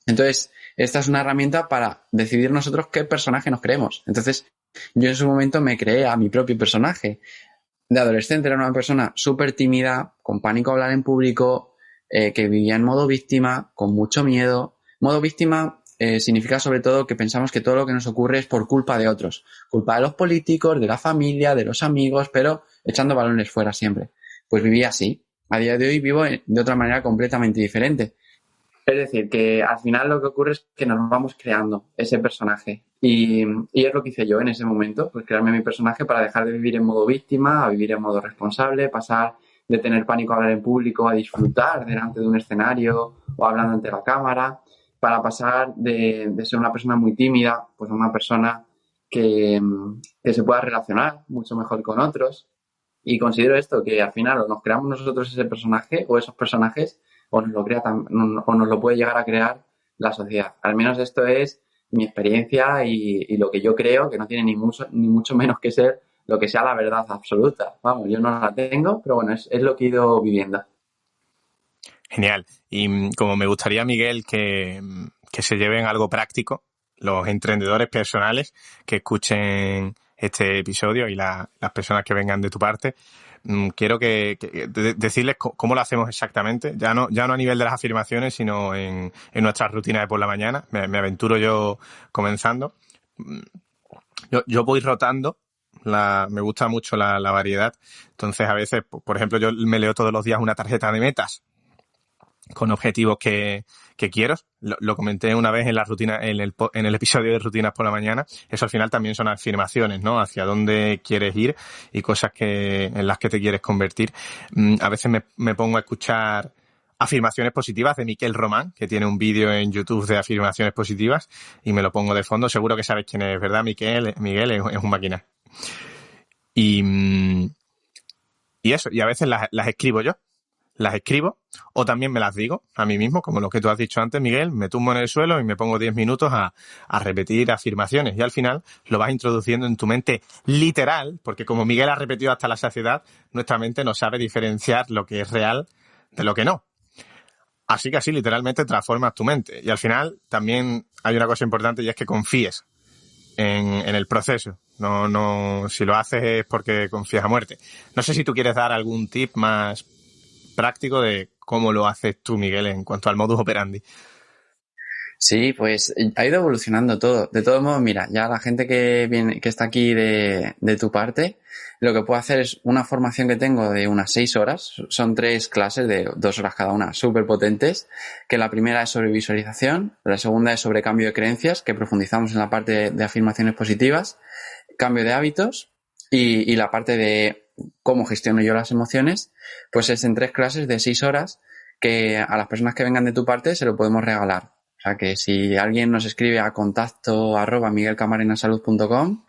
Entonces, esta es una herramienta para decidir nosotros qué personaje nos creemos. Entonces, yo en su momento me creé a mi propio personaje. De adolescente era una persona súper tímida, con pánico a hablar en público, que vivía en modo víctima, con mucho miedo. Modo víctima significa sobre todo que pensamos que todo lo que nos ocurre es por culpa de otros. Culpa de los políticos, de la familia, de los amigos, pero echando balones fuera siempre. Pues vivía así. A día de hoy vivo de otra manera completamente diferente. Es decir, que al final lo que ocurre es que nos vamos creando ese personaje. Y es lo que hice yo en ese momento, pues crearme mi personaje para dejar de vivir en modo víctima a vivir en modo responsable, pasar de tener pánico a hablar en público a disfrutar delante de un escenario o hablando ante la cámara, para pasar de ser una persona muy tímida, pues a una persona que se pueda relacionar mucho mejor con otros. Y considero esto, que al final o nos creamos nosotros ese personaje o esos personajes o nos lo puede llegar a crear la sociedad. Al menos esto es mi experiencia y lo que yo creo, que no tiene ni mucho menos que ser lo que sea la verdad absoluta. Vamos, yo no la tengo, pero bueno, es lo que he ido viviendo. Genial. Y como me gustaría, Miguel, que se lleven algo práctico los emprendedores personales que escuchen este episodio y las personas que vengan de tu parte, quiero decirles cómo lo hacemos exactamente, ya no a nivel de las afirmaciones, sino en nuestras rutinas de por la mañana. Me aventuro yo comenzando. Yo voy rotando. Me gusta mucho la variedad. Entonces, a veces, por ejemplo, yo me leo todos los días una tarjeta de metas con objetivos que quiero. Lo comenté una vez en la rutina, en el episodio de Rutinas por la Mañana. Eso al final también son afirmaciones, ¿no? Hacia dónde quieres ir y cosas en las que te quieres convertir. A veces me pongo a escuchar afirmaciones positivas de Miquel Román, que tiene un vídeo en YouTube de afirmaciones positivas, y me lo pongo de fondo. Seguro que sabes quién es, ¿verdad? Miguel es un máquina. Y eso, y a veces las escribo yo. Las escribo o también me las digo a mí mismo, como lo que tú has dicho antes, Miguel, me tumbo en el suelo y me pongo 10 minutos a repetir afirmaciones, y al final lo vas introduciendo en tu mente literal, porque como Miguel ha repetido hasta la saciedad, nuestra mente no sabe diferenciar lo que es real de lo que no. Así que así literalmente transformas tu mente, y al final también hay una cosa importante, y es que confíes en el proceso. No, si lo haces es porque confías a muerte. No sé si tú quieres dar algún tip más práctico de cómo lo haces tú, Miguel, en cuanto al modus operandi. Sí, pues ha ido evolucionando todo. De todos modos, mira, ya la gente que está aquí de tu parte, lo que puedo hacer es una formación que tengo de unas 6 horas. Son 3 clases de 2 horas cada una, súper potentes, que la primera es sobre visualización, la segunda es sobre cambio de creencias, que profundizamos en la parte de afirmaciones positivas, cambio de hábitos y la parte de cómo gestiono yo las emociones, pues es en 3 clases de 6 horas que a las personas que vengan de tu parte se lo podemos regalar. O sea que si alguien nos escribe a contacto@miguelcamarenasalud.com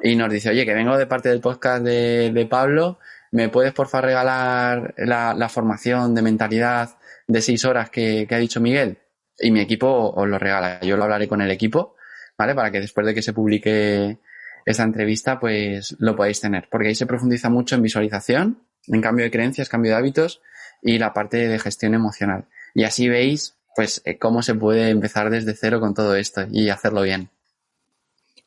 y nos dice, oye, que vengo de parte del podcast de Pablo, ¿me puedes porfa regalar la formación de mentalidad de 6 horas que ha dicho Miguel? Y mi equipo os lo regala. Yo lo hablaré con el equipo, ¿vale? Para que después de que se publique esta entrevista, pues lo podáis tener. Porque ahí se profundiza mucho en visualización, en cambio de creencias, cambio de hábitos y la parte de gestión emocional. Y así veis, pues, cómo se puede empezar desde cero con todo esto y hacerlo bien.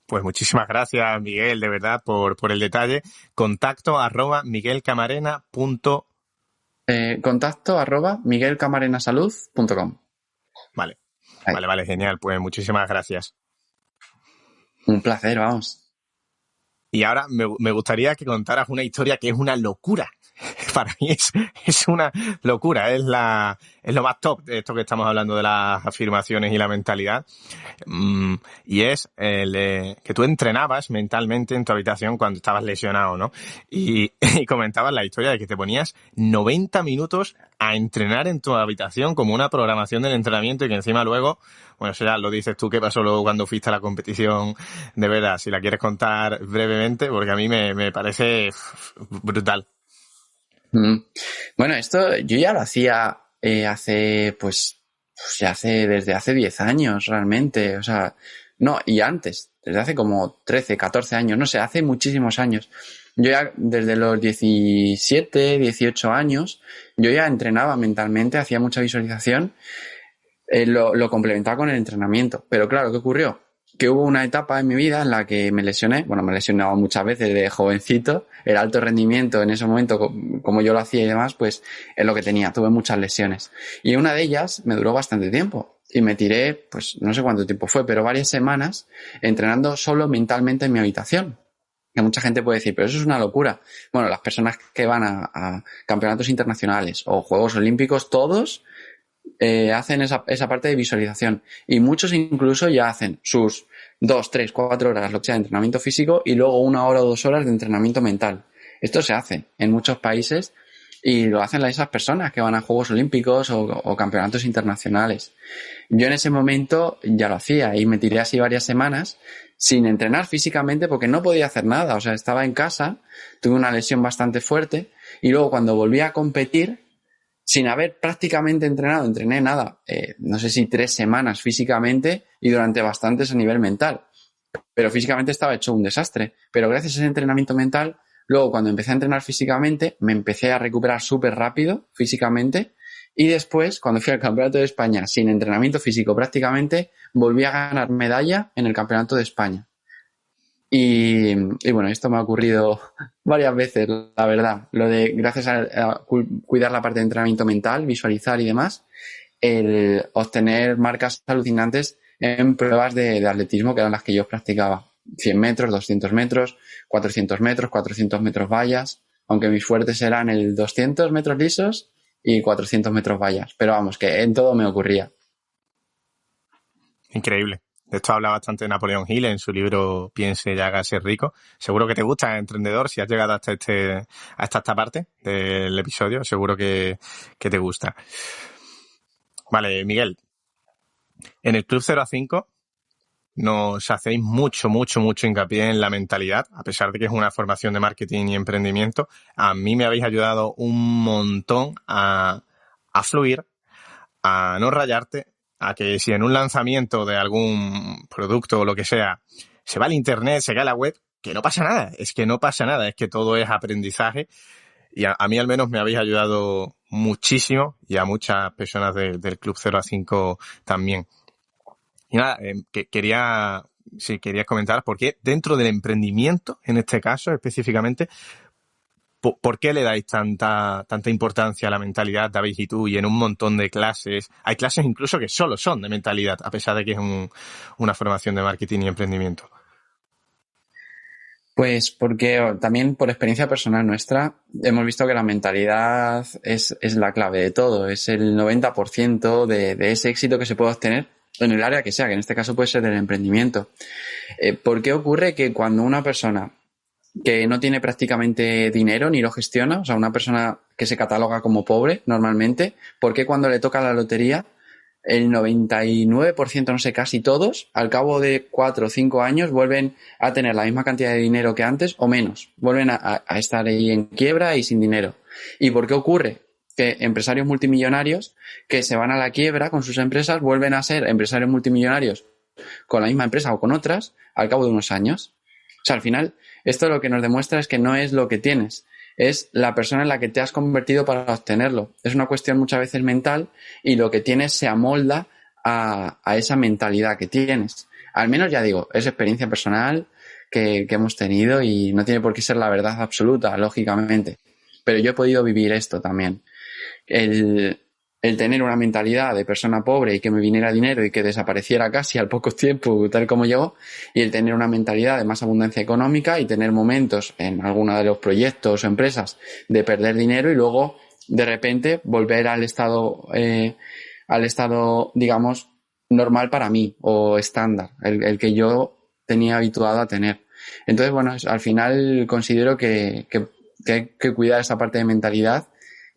Pues muchísimas gracias, Miguel, de verdad, por el detalle. Contacto@miguelcamarenasalud.com. Vale. Vale, genial. Pues muchísimas gracias. Un placer, vamos. Y ahora me gustaría que contaras una historia que es una locura. Para mí es una locura, es lo más top de esto que estamos hablando de las afirmaciones y la mentalidad. Y es que tú entrenabas mentalmente en tu habitación cuando estabas lesionado, ¿no? Y comentabas la historia de que te ponías 90 minutos a entrenar en tu habitación como una programación del entrenamiento, y que encima luego, bueno, eso ya lo dices tú, qué pasó luego cuando fuiste a la competición de verdad, si la quieres contar brevemente, porque a mí me parece brutal. Bueno, esto yo ya lo hacía desde hace 10 años realmente, o sea, no, y antes, desde hace como 13, 14 años, no sé, hace muchísimos años. Yo ya desde los 17, 18 años, yo ya entrenaba mentalmente, hacía mucha visualización, lo complementaba con el entrenamiento. Pero claro, ¿qué ocurrió? Que hubo una etapa en mi vida en la que me lesioné, bueno, me he lesionado muchas veces de jovencito, el alto rendimiento en ese momento, como yo lo hacía y demás, pues es lo que tenía, tuve muchas lesiones. Y una de ellas me duró bastante tiempo y me tiré, pues no sé cuánto tiempo fue, pero varias semanas entrenando solo mentalmente en mi habitación. Que mucha gente puede decir, pero eso es una locura. Bueno, las personas que van a campeonatos internacionales o Juegos Olímpicos, todos hacen esa parte de visualización, y muchos incluso ya hacen sus 2, 3, 4 horas, lo que sea, de entrenamiento físico y luego 1 hora o 2 horas de entrenamiento mental. Esto se hace en muchos países y lo hacen esas personas que van a Juegos Olímpicos o campeonatos internacionales. Yo en ese momento ya lo hacía y me tiré así varias semanas sin entrenar físicamente porque no podía hacer nada, o sea, estaba en casa, tuve una lesión bastante fuerte y luego cuando volví a competir, sin haber prácticamente entrenado, entrené nada, no sé si 3 semanas físicamente y durante bastantes a nivel mental. pero físicamente estaba hecho un desastre. Pero gracias a ese entrenamiento mental, luego cuando empecé a entrenar físicamente, me empecé a recuperar súper rápido físicamente y después, cuando fui al Campeonato de España sin entrenamiento físico prácticamente, volví a ganar medalla en el Campeonato de España. Y bueno, esto me ha ocurrido varias veces, la verdad. Lo de, gracias a cuidar la parte de entrenamiento mental, visualizar y demás, el obtener marcas alucinantes en pruebas de atletismo que eran las que yo practicaba. 100 metros, 200 metros, 400 metros, 400 metros vallas, aunque mis fuertes eran el 200 metros lisos y 400 metros vallas. Pero vamos, que en todo me ocurría. Increíble. De esto habla bastante Napoleón Hill en su libro Piense y hágase rico. Seguro que te gusta, emprendedor, si has llegado hasta esta parte del episodio, seguro que te gusta. Vale, Miguel. En el Club 0 a 5 nos hacéis mucho hincapié en la mentalidad, a pesar de que es una formación de marketing y emprendimiento. A mí me habéis ayudado un montón a fluir, a no rayarte, a que si en un lanzamiento de algún producto o lo que sea se va al internet, se cae la web, que no pasa nada, es que no pasa nada, es que todo es aprendizaje y a mí al menos me habéis ayudado muchísimo y a muchas personas del Club 0 a 5 también. Y nada, querías comentar por qué dentro del emprendimiento, en este caso específicamente, ¿por qué le dais tanta importancia a la mentalidad, David y tú? Y en un montón de clases, hay clases incluso que solo son de mentalidad, a pesar de que es una formación de marketing y emprendimiento. Pues porque también por experiencia personal nuestra hemos visto que la mentalidad es la clave de todo, es el 90% de ese éxito que se puede obtener en el área que sea, que en este caso puede ser del emprendimiento. ¿Por qué ocurre que cuando una persona que no tiene prácticamente dinero ni lo gestiona, o sea, una persona que se cataloga como pobre normalmente, ¿por qué cuando le toca la lotería el 99%, no sé, casi todos, al cabo de 4 o 5 años vuelven a tener la misma cantidad de dinero que antes o menos? Vuelven a estar ahí en quiebra y sin dinero. ¿Y por qué ocurre? Que empresarios multimillonarios que se van a la quiebra con sus empresas vuelven a ser empresarios multimillonarios con la misma empresa o con otras al cabo de unos años. O sea, al final, esto lo que nos demuestra es que no es lo que tienes, es la persona en la que te has convertido para obtenerlo. Es una cuestión muchas veces mental y lo que tienes se amolda a esa mentalidad que tienes. Al menos, ya digo, es experiencia personal que hemos tenido y no tiene por qué ser la verdad absoluta, lógicamente. Pero yo he podido vivir esto también. El tener una mentalidad de persona pobre y que me viniera dinero y que desapareciera casi al poco tiempo, tal como llegó, y el tener una mentalidad de más abundancia económica y tener momentos en alguno de los proyectos o empresas de perder dinero y luego de repente volver al estado, digamos, normal para mí o estándar, el que yo tenía habituado a tener. Entonces, bueno, al final considero que hay que cuidar esa parte de mentalidad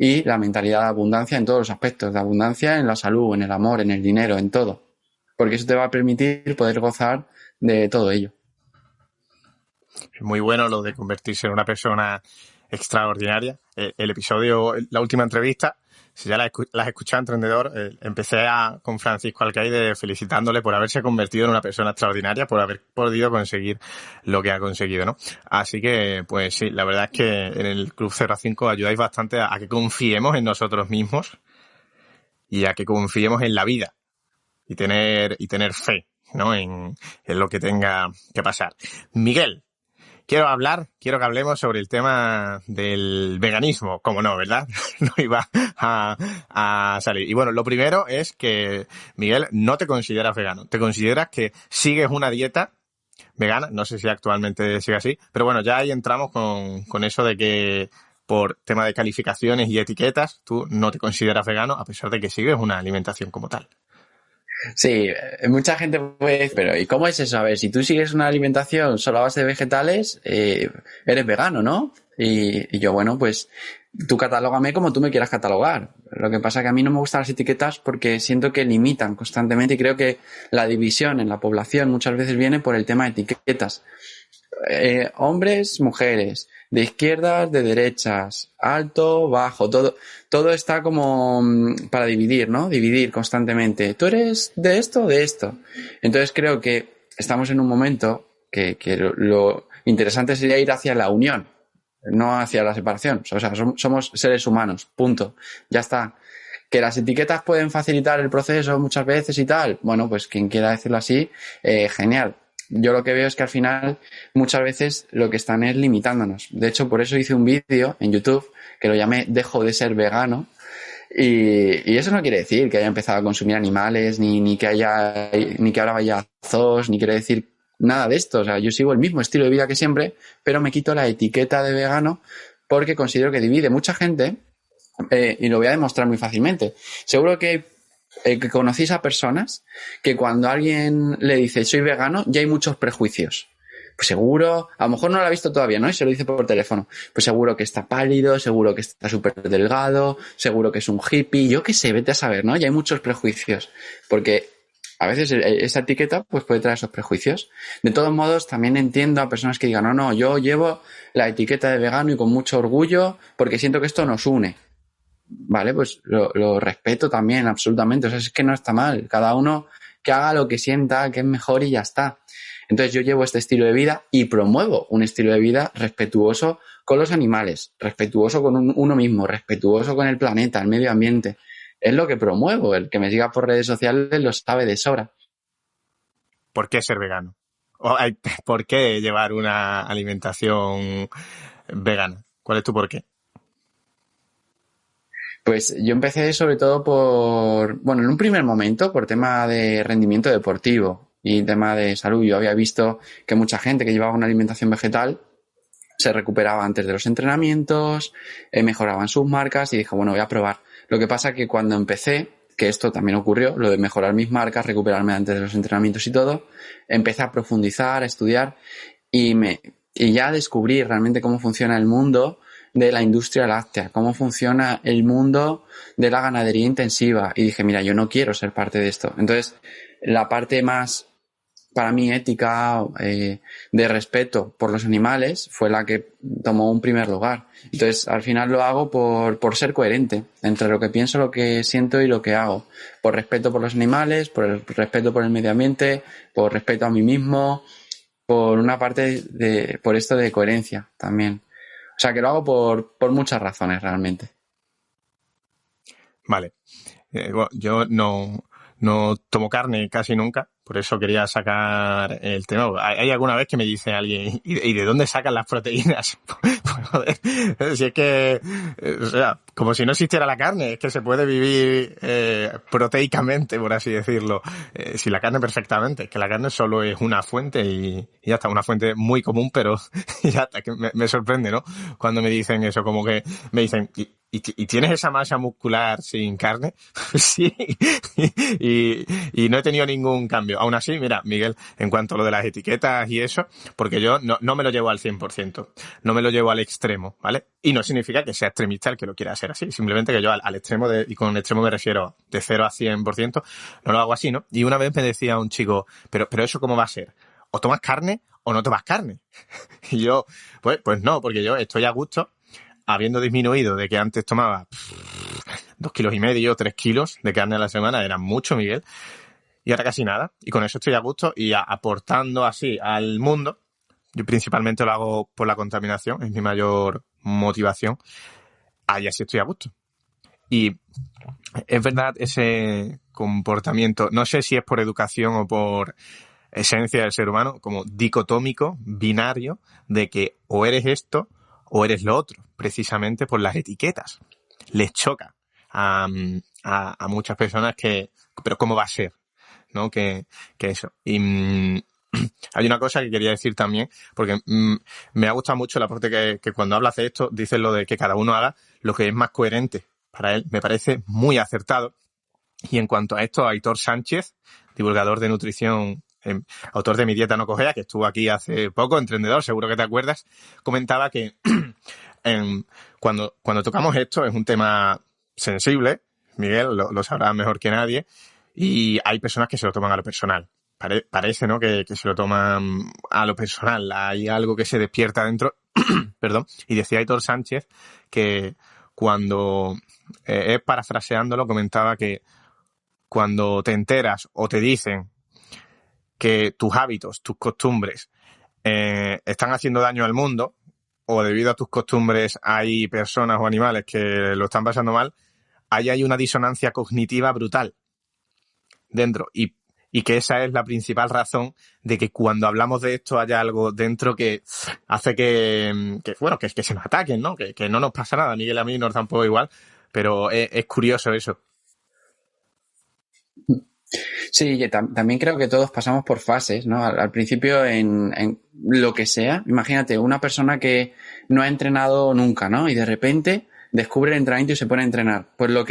y la mentalidad de abundancia en todos los aspectos, de abundancia en la salud, en el amor, en el dinero, en todo. Porque eso te va a permitir poder gozar de todo ello. Es muy bueno lo de convertirse en una persona extraordinaria. El episodio, la última entrevista, si ya la has escuchado, emprendedor, empecé con Francisco Alcaide felicitándole por haberse convertido en una persona extraordinaria, por haber podido conseguir lo que ha conseguido, ¿no? Así que, pues sí, la verdad es que en el Club 0 a 5 ayudáis bastante a que confiemos en nosotros mismos y a que confiemos en la vida y tener fe, ¿no? En lo que tenga que pasar. Miguel, quiero que hablemos sobre el tema del veganismo. Como no, ¿verdad? No iba a salir. Y bueno, lo primero es que, Miguel, no te consideras vegano. Te consideras que sigues una dieta vegana. No sé si actualmente sigue así. Pero bueno, ya ahí entramos con eso de que por tema de calificaciones y etiquetas, tú no te consideras vegano a pesar de que sigues una alimentación como tal. Sí, mucha gente puede decir, pero ¿y cómo es eso? A ver, si tú sigues una alimentación solo a base de vegetales, eres vegano, ¿no? Y yo, bueno, pues tú catalógame como tú me quieras catalogar. Lo que pasa es que a mí no me gustan las etiquetas porque siento que limitan constantemente y creo que la división en la población muchas veces viene por el tema de etiquetas. Hombres, mujeres, de izquierdas, de derechas, alto, bajo, todo está como para dividir, ¿no? Dividir constantemente. ¿Tú eres de esto o de esto? Entonces creo que estamos en un momento que lo interesante sería ir hacia la unión, no hacia la separación. O sea, somos seres humanos, punto. Ya está. Que las etiquetas pueden facilitar el proceso muchas veces y tal. Bueno, pues quien quiera decirlo así, genial. Yo lo que veo es que al final muchas veces lo que están es limitándonos. De hecho, por eso hice un vídeo en YouTube que lo llamé Dejo de ser vegano. Y eso no quiere decir que haya empezado a consumir animales, ni que ahora vaya a zoos, ni quiere decir nada de esto. O sea, yo sigo el mismo estilo de vida que siempre, pero me quito la etiqueta de vegano porque considero que divide mucha gente, y lo voy a demostrar muy fácilmente. Seguro que conocéis a personas que cuando alguien le dice soy vegano, ya hay muchos prejuicios. Pues seguro, a lo mejor no lo ha visto todavía, ¿no? Y se lo dice por teléfono. Pues seguro que está pálido, seguro que está súper delgado, seguro que es un hippie, yo qué sé, vete a saber, ¿no? Ya hay muchos prejuicios. Porque a veces esa etiqueta pues puede traer esos prejuicios. De todos modos, también entiendo a personas que digan, no, yo llevo la etiqueta de vegano y con mucho orgullo porque siento que esto nos une. Vale, pues lo respeto también, absolutamente. O sea, es que no está mal. Cada uno que haga lo que sienta, que es mejor y ya está. Entonces yo llevo este estilo de vida y promuevo un estilo de vida respetuoso con los animales, respetuoso con uno mismo, respetuoso con el planeta, el medio ambiente. Es lo que promuevo. El que me siga por redes sociales lo sabe de sobra. ¿Por qué ser vegano? ¿Por qué llevar una alimentación vegana? ¿Cuál es tu porqué? Pues yo empecé sobre todo en un primer momento por tema de rendimiento deportivo y tema de salud. Yo había visto que mucha gente que llevaba una alimentación vegetal se recuperaba antes de los entrenamientos, mejoraban sus marcas y dije, bueno, voy a probar. Lo que pasa que cuando empecé, que esto también ocurrió, lo de mejorar mis marcas, recuperarme antes de los entrenamientos y todo, empecé a profundizar, a estudiar y ya descubrí realmente cómo funciona el mundo de la industria láctea, cómo funciona el mundo de la ganadería intensiva. Y dije, mira, yo no quiero ser parte de esto. Entonces, la parte más, para mí, ética, de respeto por los animales, fue la que tomó un primer lugar. Entonces, al final lo hago por ser coherente entre lo que pienso, lo que siento y lo que hago. Por respeto por los animales, por el respeto por el medio ambiente, por respeto a mí mismo, por una parte por esto de coherencia también. O sea, que lo hago por muchas razones, realmente. Vale. Bueno, yo no tomo carne casi nunca, por eso quería sacar el tema. Hay alguna vez que me dice alguien, ¿y de dónde sacan las proteínas? Pues, joder, si es que, o sea, como si no existiera la carne, es que se puede vivir proteicamente, por así decirlo, sin la carne perfectamente. Es que la carne solo es una fuente y ya está, una fuente muy común, pero ya está, que me sorprende, ¿no? Cuando me dicen eso, como que me dicen, ¿y tienes esa masa muscular sin carne? Sí, y no he tenido ningún cambio. Aún así, mira, Miguel, en cuanto a lo de las etiquetas y eso, porque yo no me lo llevo al 100%, no me lo llevo al extremo, ¿vale? Y no significa que sea extremista el que lo quiera hacer así, simplemente que yo al extremo, y con extremo me refiero de 0 a 100%, no lo hago así, ¿no? Y una vez me decía un chico, pero ¿eso cómo va a ser? ¿O tomas carne o no tomas carne? Y yo, pues no, porque yo estoy a gusto, habiendo disminuido de que antes tomaba 2,5 kilos, 3 kilos de carne a la semana, era mucho, Miguel, y ahora casi nada, y con eso estoy a gusto y aportando así al mundo. Yo principalmente lo hago por la contaminación, es mi mayor motivación, ahí así estoy a gusto. Y es verdad ese comportamiento, no sé si es por educación o por esencia del ser humano, como dicotómico, binario, de que o eres esto o eres lo otro, precisamente por las etiquetas. Les choca a muchas personas pero ¿cómo va a ser? ¿No? Que eso. Y hay una cosa que quería decir también, porque me ha gustado mucho la parte que cuando hablas de esto, dices lo de que cada uno haga lo que es más coherente para él. Me parece muy acertado. Y en cuanto a esto, Aitor Sánchez, divulgador de nutrición, autor de Mi Dieta No Cojea, que estuvo aquí hace poco, emprendedor, seguro que te acuerdas, comentaba que cuando tocamos esto es un tema sensible, Miguel lo sabrá mejor que nadie, y hay personas que se lo toman a lo personal. Parece, ¿no?, que se lo toman a lo personal. Hay algo que se despierta dentro. Perdón. Y decía Aitor Sánchez que cuando, parafraseándolo, comentaba que cuando te enteras o te dicen que tus hábitos, tus costumbres están haciendo daño al mundo, o debido a tus costumbres hay personas o animales que lo están pasando mal, ahí hay una disonancia cognitiva brutal dentro. Y que esa es la principal razón de que cuando hablamos de esto haya algo dentro que hace que se nos ataquen, ¿no? Que no nos pasa nada. Miguel, a mí nos da un poco igual, pero es curioso eso. Sí, también creo que todos pasamos por fases, ¿no? Al principio en lo que sea. Imagínate, una persona que no ha entrenado nunca, ¿no? Y de repente descubre el entrenamiento y se pone a entrenar. Pues lo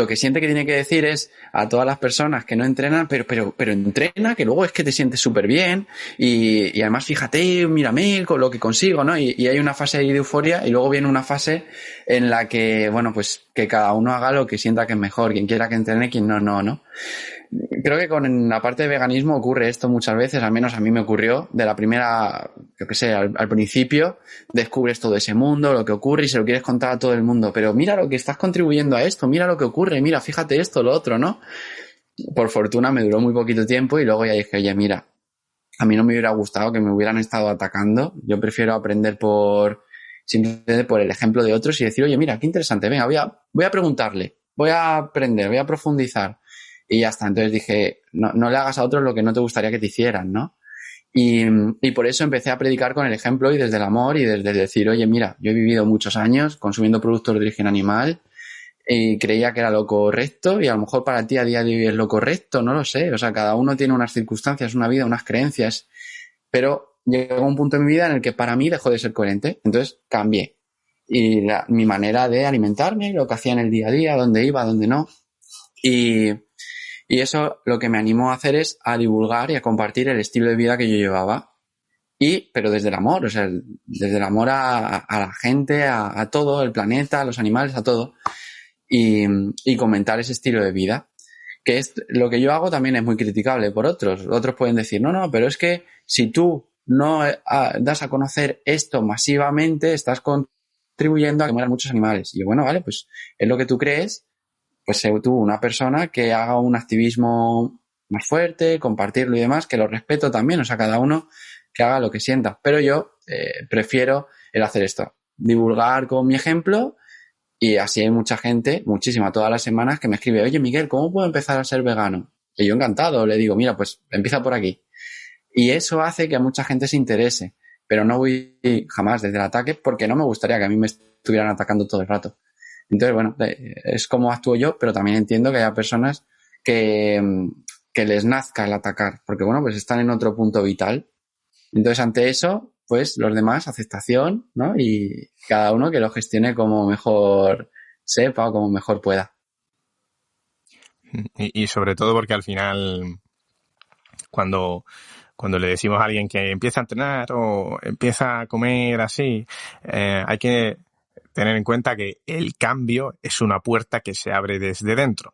que siente que tiene que decir es a todas las personas que no entrenan, pero entrena, que luego es que te sientes súper bien y además fíjate, mírame con lo que consigo, ¿no? Y hay una fase ahí de euforia y luego viene una fase en la que, bueno, pues que cada uno haga lo que sienta que es mejor, quien quiera que entrene, quien no. Creo que con la parte de veganismo ocurre esto muchas veces, al menos a mí me ocurrió, de la primera, yo qué sé, al principio, descubres todo ese mundo, lo que ocurre y se lo quieres contar a todo el mundo, pero mira lo que estás contribuyendo a esto, mira lo que ocurre, mira, fíjate esto, lo otro, ¿no? Por fortuna me duró muy poquito tiempo y luego ya dije, oye, mira, a mí no me hubiera gustado que me hubieran estado atacando, yo prefiero aprender simplemente por el ejemplo de otros y decir, oye, mira, qué interesante, venga, voy a preguntarle, voy a aprender, voy a profundizar. Y ya está. Entonces dije, no le hagas a otros lo que no te gustaría que te hicieran, ¿no? Y por eso empecé a predicar con el ejemplo y desde el amor y desde decir, oye, mira, yo he vivido muchos años consumiendo productos de origen animal y creía que era lo correcto y a lo mejor para ti a día de hoy es lo correcto, no lo sé. O sea, cada uno tiene unas circunstancias, una vida, unas creencias, pero llegó un punto en mi vida en el que para mí dejó de ser coherente. Entonces cambié. Y mi manera de alimentarme, lo que hacía en el día a día, dónde iba, dónde no. Y eso lo que me animó a hacer es a divulgar y a compartir el estilo de vida que yo llevaba. Pero desde el amor, o sea, desde el amor a la gente, a todo, el planeta, a los animales, a todo. Y comentar ese estilo de vida. Que es lo que yo hago también es muy criticable por otros. Otros pueden decir, no, pero es que si tú no das a conocer esto masivamente, estás contribuyendo a que mueran muchos animales. Y yo, bueno, vale, pues es lo que tú crees. Pues sé tú, una persona que haga un activismo más fuerte, compartirlo y demás, que lo respeto también, o sea, cada uno que haga lo que sienta. Pero yo prefiero el hacer esto, divulgar con mi ejemplo y así hay mucha gente, muchísima, todas las semanas que me escribe, oye Miguel, ¿cómo puedo empezar a ser vegano? Y yo encantado le digo, mira, pues empieza por aquí. Y eso hace que a mucha gente se interese, pero no voy jamás desde el ataque porque no me gustaría que a mí me estuvieran atacando todo el rato. Entonces, bueno, es como actúo yo, pero también entiendo que haya personas que les nazca el atacar, porque bueno, pues están en otro punto vital. Entonces, ante eso, pues los demás, aceptación, ¿no? Y cada uno que lo gestione como mejor sepa o como mejor pueda. Y sobre todo porque al final, cuando le decimos a alguien que empieza a entrenar o empieza a comer así, hay que tener en cuenta que el cambio es una puerta que se abre desde dentro.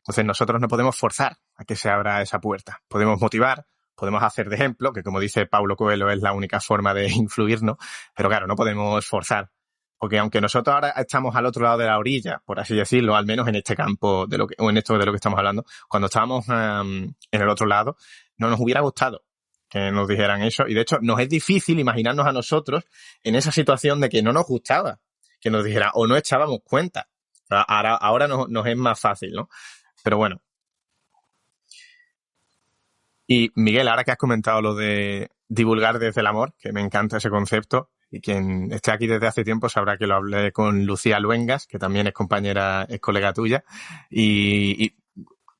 Entonces nosotros no podemos forzar a que se abra esa puerta. Podemos motivar, podemos hacer de ejemplo, que como dice Paulo Coelho es la única forma de influirnos, pero claro, no podemos forzar. Porque aunque nosotros ahora estamos al otro lado de la orilla, por así decirlo, al menos en este campo o en esto de lo que estamos hablando, cuando estábamos en el otro lado, no nos hubiera gustado que nos dijeran eso. Y de hecho, nos es difícil imaginarnos a nosotros en esa situación de que no nos gustaba que nos dijeran o no echábamos cuenta. Ahora nos es más fácil, ¿no? Pero bueno. Y Miguel, ahora que has comentado lo de divulgar desde el amor, que me encanta ese concepto, y quien esté aquí desde hace tiempo sabrá que lo hablé con Lucía Luengas, que también es colega tuya, y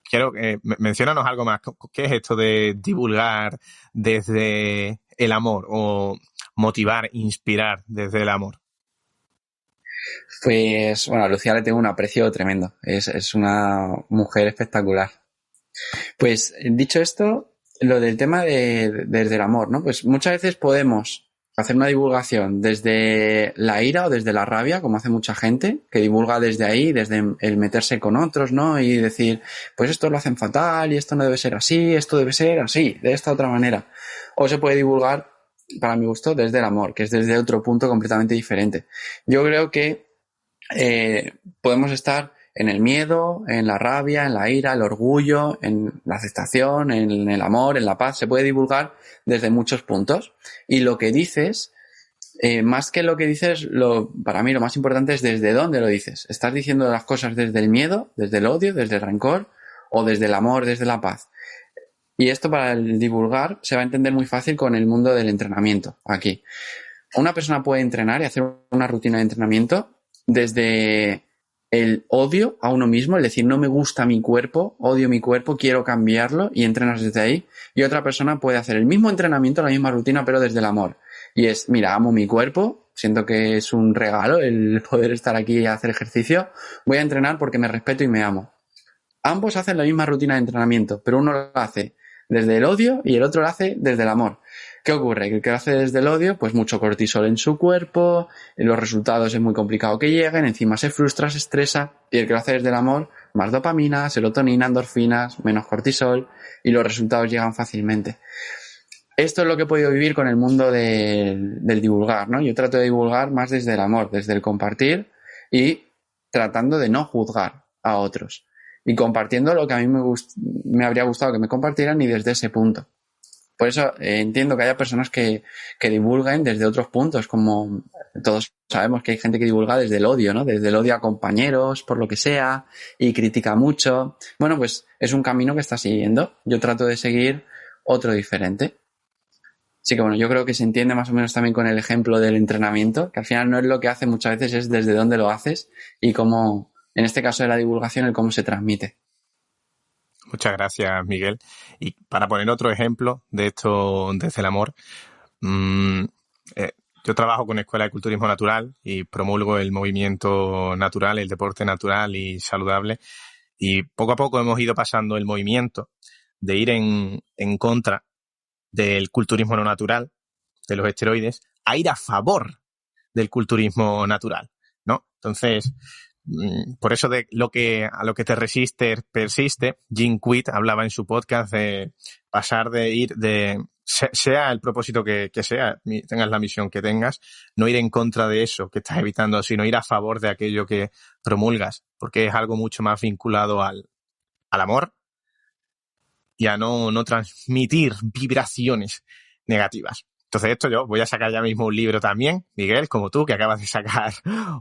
quiero que menciónanos algo más. ¿Qué es esto de divulgar desde el amor o motivar, inspirar desde el amor? Pues, bueno, a Lucía le tengo un aprecio tremendo. Es una mujer espectacular. Pues, dicho esto, lo del tema desde el amor, ¿no? Pues muchas veces podemos hacer una divulgación desde la ira o desde la rabia, como hace mucha gente, que divulga desde ahí, desde el meterse con otros, ¿no? Y decir, pues esto lo hacen fatal y esto no debe ser así, esto debe ser así, de esta otra manera. O se puede divulgar, para mi gusto, desde el amor, que es desde otro punto completamente diferente. Yo creo que podemos estar en el miedo, en la rabia, en la ira, el orgullo, en la aceptación, en el amor, en la paz. Se puede divulgar desde muchos puntos. Y lo que dices, más que lo que dices, para mí lo más importante es desde dónde lo dices. ¿Estás diciendo las cosas desde el miedo, desde el odio, desde el rencor o desde el amor, desde la paz? Y esto para el divulgar se va a entender muy fácil con el mundo del entrenamiento aquí. Una persona puede entrenar y hacer una rutina de entrenamiento desde el odio a uno mismo, es decir, no me gusta mi cuerpo, odio mi cuerpo, quiero cambiarlo y entrenas desde ahí. Y otra persona puede hacer el mismo entrenamiento, la misma rutina, pero desde el amor. Y es, mira, amo mi cuerpo, siento que es un regalo el poder estar aquí y hacer ejercicio, voy a entrenar porque me respeto y me amo. Ambos hacen la misma rutina de entrenamiento, pero uno lo hace desde el odio y el otro lo hace desde el amor. ¿Qué ocurre? Que el que lo hace desde el odio, pues mucho cortisol en su cuerpo, los resultados es muy complicado que lleguen, encima se frustra, se estresa, y el que lo hace desde el amor, más dopamina, serotonina, endorfinas, menos cortisol, y los resultados llegan fácilmente. Esto es lo que he podido vivir con el mundo del divulgar, ¿no? Yo trato de divulgar más desde el amor, desde el compartir y tratando de no juzgar a otros. Y compartiendo lo que a mí me habría gustado que me compartieran y desde ese punto. Por eso entiendo que haya personas que divulguen desde otros puntos, como todos sabemos que hay gente que divulga desde el odio, ¿no? Desde el odio a compañeros, por lo que sea, y critica mucho. Bueno, pues es un camino que está siguiendo. Yo trato de seguir otro diferente. Así que bueno, yo creo que se entiende más o menos también con el ejemplo del entrenamiento, que al final no es lo que hace muchas veces, es desde dónde lo haces y cómo, en este caso de la divulgación, el cómo se transmite. Muchas gracias, Miguel. Y para poner otro ejemplo de esto desde el amor, yo trabajo con Escuela de Culturismo Natural y promulgo el movimiento natural, el deporte natural y saludable. Y poco a poco hemos ido pasando el movimiento de ir en contra del culturismo no natural, de los esteroides, a ir a favor del culturismo natural, ¿no? Entonces, por eso a lo que te resiste, persiste, Jim Quick hablaba en su podcast de pasar de ir sea el propósito que sea, tengas la misión que tengas, no ir en contra de eso que estás evitando, sino ir a favor de aquello que promulgas, porque es algo mucho más vinculado al amor y a no transmitir vibraciones negativas. Entonces esto yo voy a sacar ya mismo un libro también, Miguel, como tú, que acabas de sacar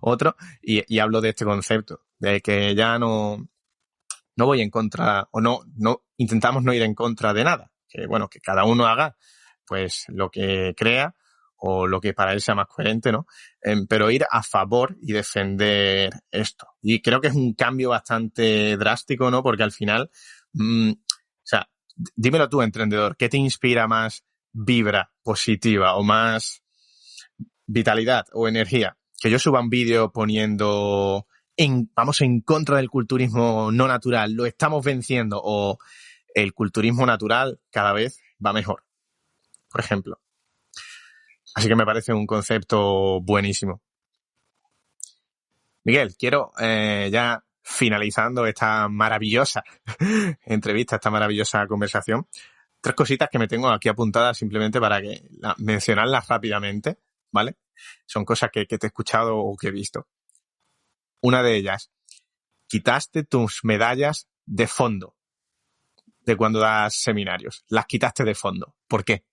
otro, y hablo de este concepto, de que ya no voy en contra, o no intentamos no ir en contra de nada, que bueno, que cada uno haga pues lo que crea o lo que para él sea más coherente, ¿no? Pero ir a favor y defender esto. Y creo que es un cambio bastante drástico, ¿no? Porque al final, o sea, dímelo tú, emprendedor, ¿qué te inspira más vibra positiva o más vitalidad o energía? Que yo suba un vídeo poniendo vamos en contra del culturismo no natural, lo estamos venciendo, o el culturismo natural cada vez va mejor, por ejemplo. Así que me parece un concepto buenísimo. Miguel, quiero ya finalizando esta maravillosa entrevista, esta maravillosa conversación, 3 cositas que me tengo aquí apuntadas simplemente para mencionarlas rápidamente, ¿vale? Son cosas que te he escuchado o que he visto. Una de ellas, quitaste tus medallas de fondo de cuando das seminarios. Las quitaste de fondo. ¿Por qué?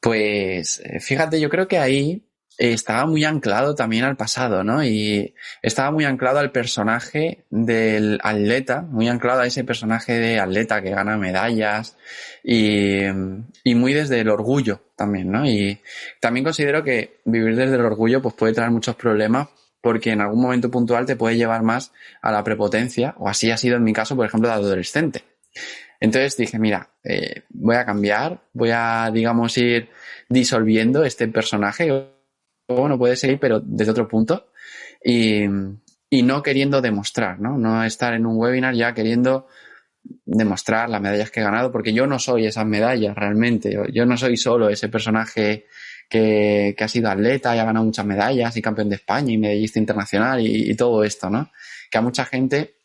Pues fíjate, yo creo que ahí estaba muy anclado también al pasado, ¿no? Y estaba muy anclado al personaje del atleta, muy anclado a ese personaje de atleta que gana medallas y muy desde el orgullo también, ¿no? Y también considero que vivir desde el orgullo pues puede traer muchos problemas porque en algún momento puntual te puede llevar más a la prepotencia, o así ha sido en mi caso, por ejemplo, de adolescente. Entonces dije, mira, voy a cambiar, voy a, digamos, ir disolviendo este personaje. Bueno, puede seguir, pero desde otro punto. Y no queriendo demostrar, ¿no? No estar en un webinar ya queriendo demostrar las medallas que he ganado, porque yo no soy esas medallas realmente. Yo no soy solo ese personaje que ha sido atleta y ha ganado muchas medallas y campeón de España y medallista internacional y todo esto, ¿no? Que a mucha gente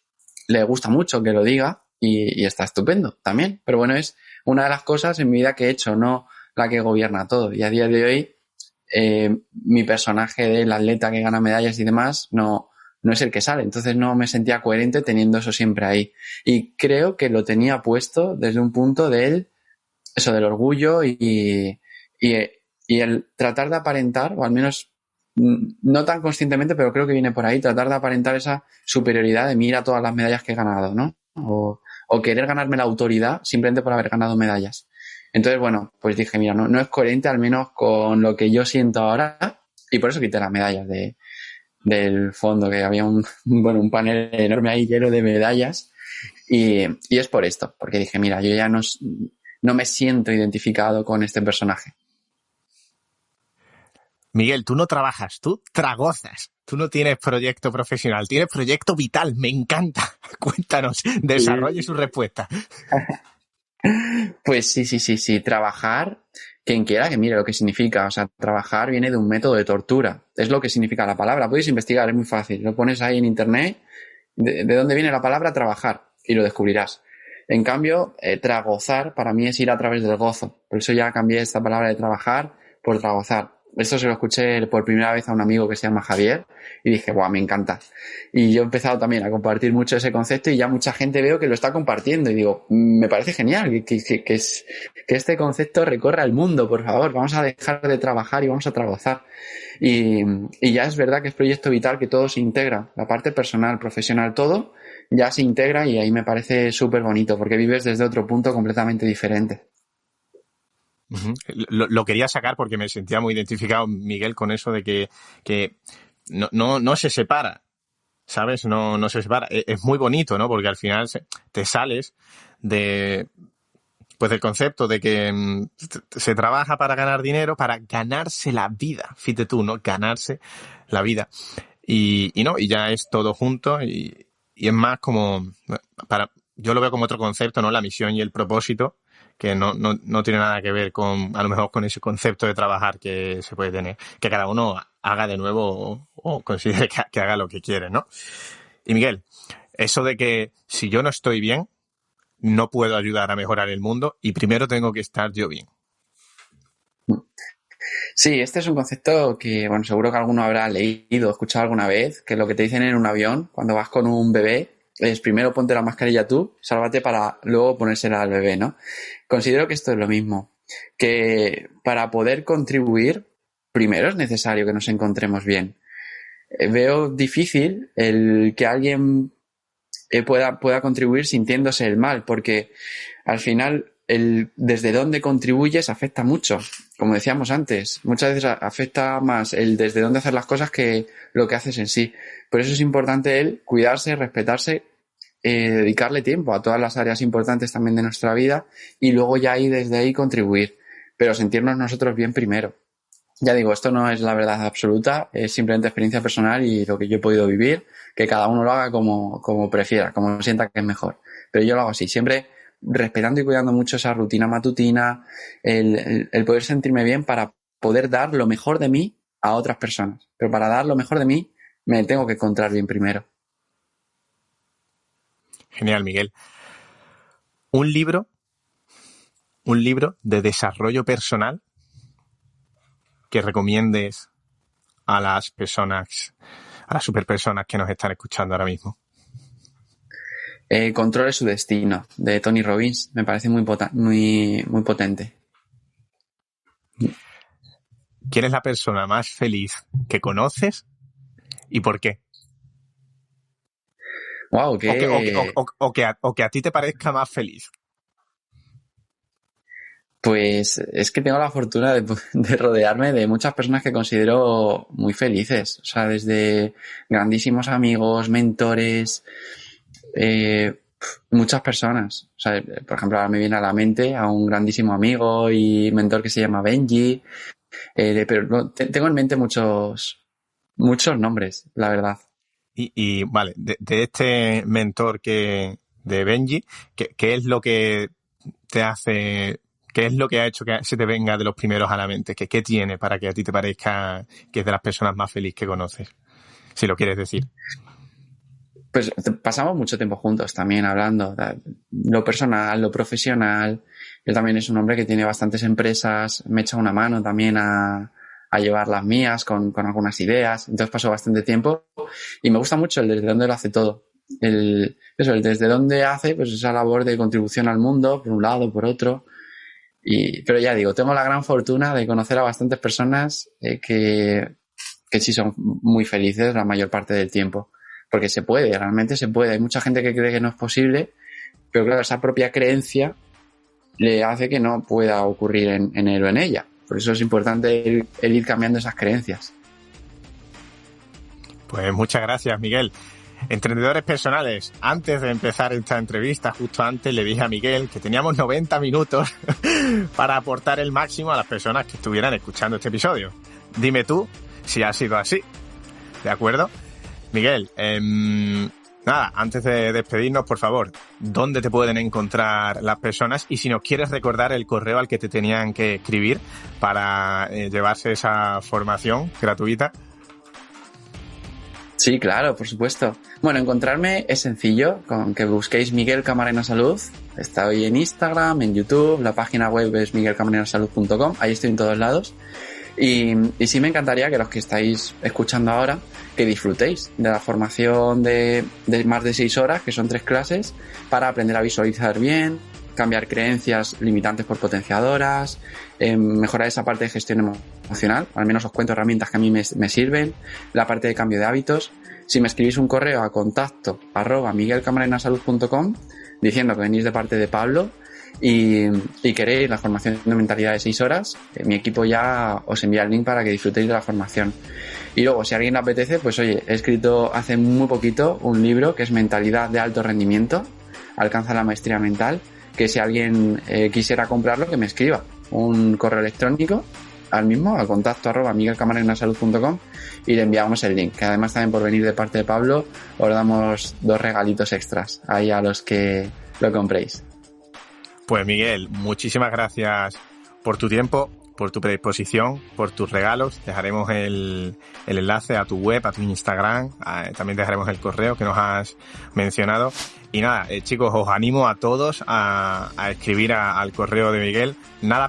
le gusta mucho que lo diga y está estupendo también. Pero bueno, es una de las cosas en mi vida que he hecho, no la que gobierna todo. Y a día de hoy, mi personaje del atleta que gana medallas y demás no no es el que sale. Entonces no me sentía coherente teniendo eso siempre ahí. Y creo que lo tenía puesto desde un punto del orgullo y el tratar de aparentar, o al menos no tan conscientemente, pero creo que viene por ahí, tratar de aparentar esa superioridad de mira todas las medallas que he ganado, ¿no? O querer ganarme la autoridad simplemente por haber ganado medallas. Entonces, bueno, pues dije, mira, no es coherente al menos con lo que yo siento ahora, y por eso quité las medallas del fondo, que había un panel enorme ahí lleno de medallas, y es por esto, porque dije, mira, yo ya no me siento identificado con este personaje. Miguel, tú no trabajas, tú tragozas. Tú no tienes proyecto profesional, tienes proyecto vital. Me encanta. Cuéntanos, desarrolle su respuesta. Pues sí. Trabajar, quien quiera que mire lo que significa. O sea, trabajar viene de un método de tortura. Es lo que significa la palabra. Podéis investigar, es muy fácil. Lo pones ahí en internet, de dónde viene la palabra trabajar, y lo descubrirás. En cambio, tragozar para mí es ir a través del gozo. Por eso ya cambié esta palabra de trabajar por tragozar. Esto se lo escuché por primera vez a un amigo que se llama Javier y dije, ¡guau, me encanta! Y yo he empezado también a compartir mucho ese concepto y ya mucha gente veo que lo está compartiendo y digo, me parece genial que este concepto recorra el mundo, por favor, vamos a dejar de trabajar y vamos a tragozar. Y ya es verdad que es proyecto vital, que todo se integra, la parte personal, profesional, todo ya se integra y ahí me parece súper bonito porque vives desde otro punto completamente diferente. Lo quería sacar porque me sentía muy identificado, Miguel, con eso de que no se separa, ¿sabes? No se separa. Es muy bonito, ¿no? Porque al final te sales del concepto de que se trabaja para ganar dinero, para ganarse la vida. Fíjate tú, ¿no? Ganarse la vida. Y ya es todo junto y es más como, yo lo veo como otro concepto, ¿no? La misión y el propósito, que no tiene nada que ver con, a lo mejor, con ese concepto de trabajar que se puede tener. Que cada uno haga de nuevo o considere que haga lo que quiere, ¿no? Y Miguel, eso de que si yo no estoy bien, no puedo ayudar a mejorar el mundo y primero tengo que estar yo bien. Sí, este es un concepto que, bueno, seguro que alguno habrá leído o escuchado alguna vez, que lo que te dicen en un avión, cuando vas con un bebé, es primero ponte la mascarilla tú, sálvate para luego ponérsela al bebé, ¿no? Considero que esto es lo mismo, que para poder contribuir, primero es necesario que nos encontremos bien. Veo difícil el que alguien pueda contribuir sintiéndose el mal, porque al final desde dónde contribuyes afecta mucho. Como decíamos antes, muchas veces afecta más el desde dónde hacer las cosas que lo que haces en sí. Por eso es importante el cuidarse, respetarse, dedicarle tiempo a todas las áreas importantes también de nuestra vida y luego ya ahí desde ahí contribuir. Pero sentirnos nosotros bien primero. Ya digo, esto no es la verdad absoluta, es simplemente experiencia personal y lo que yo he podido vivir, que cada uno lo haga como prefiera, como sienta que es mejor. Pero yo lo hago así, siempre respetando y cuidando mucho esa rutina matutina, el poder sentirme bien para poder dar lo mejor de mí a otras personas. Pero para dar lo mejor de mí, me tengo que encontrar bien primero. Genial, Miguel. Un libro de desarrollo personal que recomiendes a las personas, a las superpersonas que nos están escuchando ahora mismo. Controle su destino, de Tony Robbins, me parece muy potente. ¿Quién es la persona más feliz que conoces y por qué? Wow, o que a ti te parezca más feliz. Pues es que tengo la fortuna de rodearme de muchas personas que considero muy felices. O sea, desde grandísimos amigos, mentores, muchas personas. O sea, por ejemplo, ahora me viene a la mente a un grandísimo amigo y mentor que se llama Benji. Pero tengo en mente muchos nombres, la verdad. Y vale, de este mentor de Benji, ¿qué es lo que te hace... ¿Qué es lo que ha hecho que se te venga de los primeros a la mente? ¿Qué tiene para que a ti te parezca que es de las personas más felices que conoces? Si lo quieres decir. Pues pasamos mucho tiempo juntos también hablando. Lo personal, lo profesional. Él también es un hombre que tiene bastantes empresas. Me echa una mano también a a llevar las mías con algunas ideas. Entonces paso bastante tiempo y me gusta mucho el desde dónde lo hace todo. El desde dónde hace pues esa labor de contribución al mundo, por un lado, por otro. Pero ya digo, tengo la gran fortuna de conocer a bastantes personas que sí son muy felices la mayor parte del tiempo. Porque se puede, realmente se puede. Hay mucha gente que cree que no es posible, pero claro, esa propia creencia le hace que no pueda ocurrir en él o en ella. Por eso es importante el ir cambiando esas creencias. Pues muchas gracias, Miguel. Emprendedores personales, antes de empezar esta entrevista, justo antes le dije a Miguel que teníamos 90 minutos para aportar el máximo a las personas que estuvieran escuchando este episodio. Dime tú si ha sido así. ¿De acuerdo? Miguel, nada, antes de despedirnos, por favor, ¿dónde te pueden encontrar las personas? Y si nos quieres recordar el correo al que te tenían que escribir para llevarse esa formación gratuita. Sí, claro, por supuesto. Bueno, encontrarme es sencillo, con que busquéis Miguel Camarena Salud. Estoy en Instagram, en YouTube, la página web es miguelcamarenasalud.com, ahí estoy en todos lados. Y sí me encantaría que los que estáis escuchando ahora, que disfrutéis de la formación de más de 6 horas, que son 3 clases, para aprender a visualizar bien, cambiar creencias limitantes por potenciadoras, mejorar esa parte de gestión emocional. Al menos os cuento herramientas que a mí me sirven, la parte de cambio de hábitos. Si me escribís un correo a contacto@miguelcamarenasalud.com diciendo que venís de parte de Pablo y queréis la formación de mentalidad de 6 horas, mi equipo ya os envía el link para que disfrutéis de la formación. Y luego, si a alguien le apetece, pues oye, he escrito hace muy poquito un libro que es Mentalidad de Alto Rendimiento, alcanza la maestría mental, que si alguien quisiera comprarlo, que me escriba un correo electrónico al mismo, al contacto@miguelcamarenasalud.com y le enviamos el link, que además también por venir de parte de Pablo os damos 2 regalitos extras ahí a los que lo compréis. Pues Miguel, muchísimas gracias por tu tiempo, por tu predisposición, por tus regalos. Dejaremos el enlace a tu web, a tu Instagram, también dejaremos el correo que nos has mencionado. Y nada, chicos, os animo a todos a escribir al correo de Miguel. Nada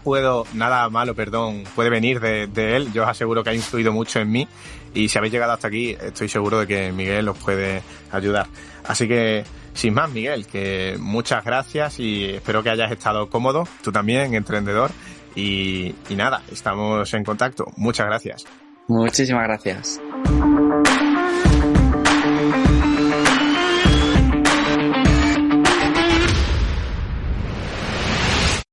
malo puede venir de él. Yo os aseguro que ha influido mucho en mí. Y si habéis llegado hasta aquí, estoy seguro de que Miguel os puede ayudar. Así que, sin más, Miguel, que muchas gracias y espero que hayas estado cómodo. Tú también, emprendedor. Y nada, estamos en contacto. Muchas gracias. Muchísimas gracias.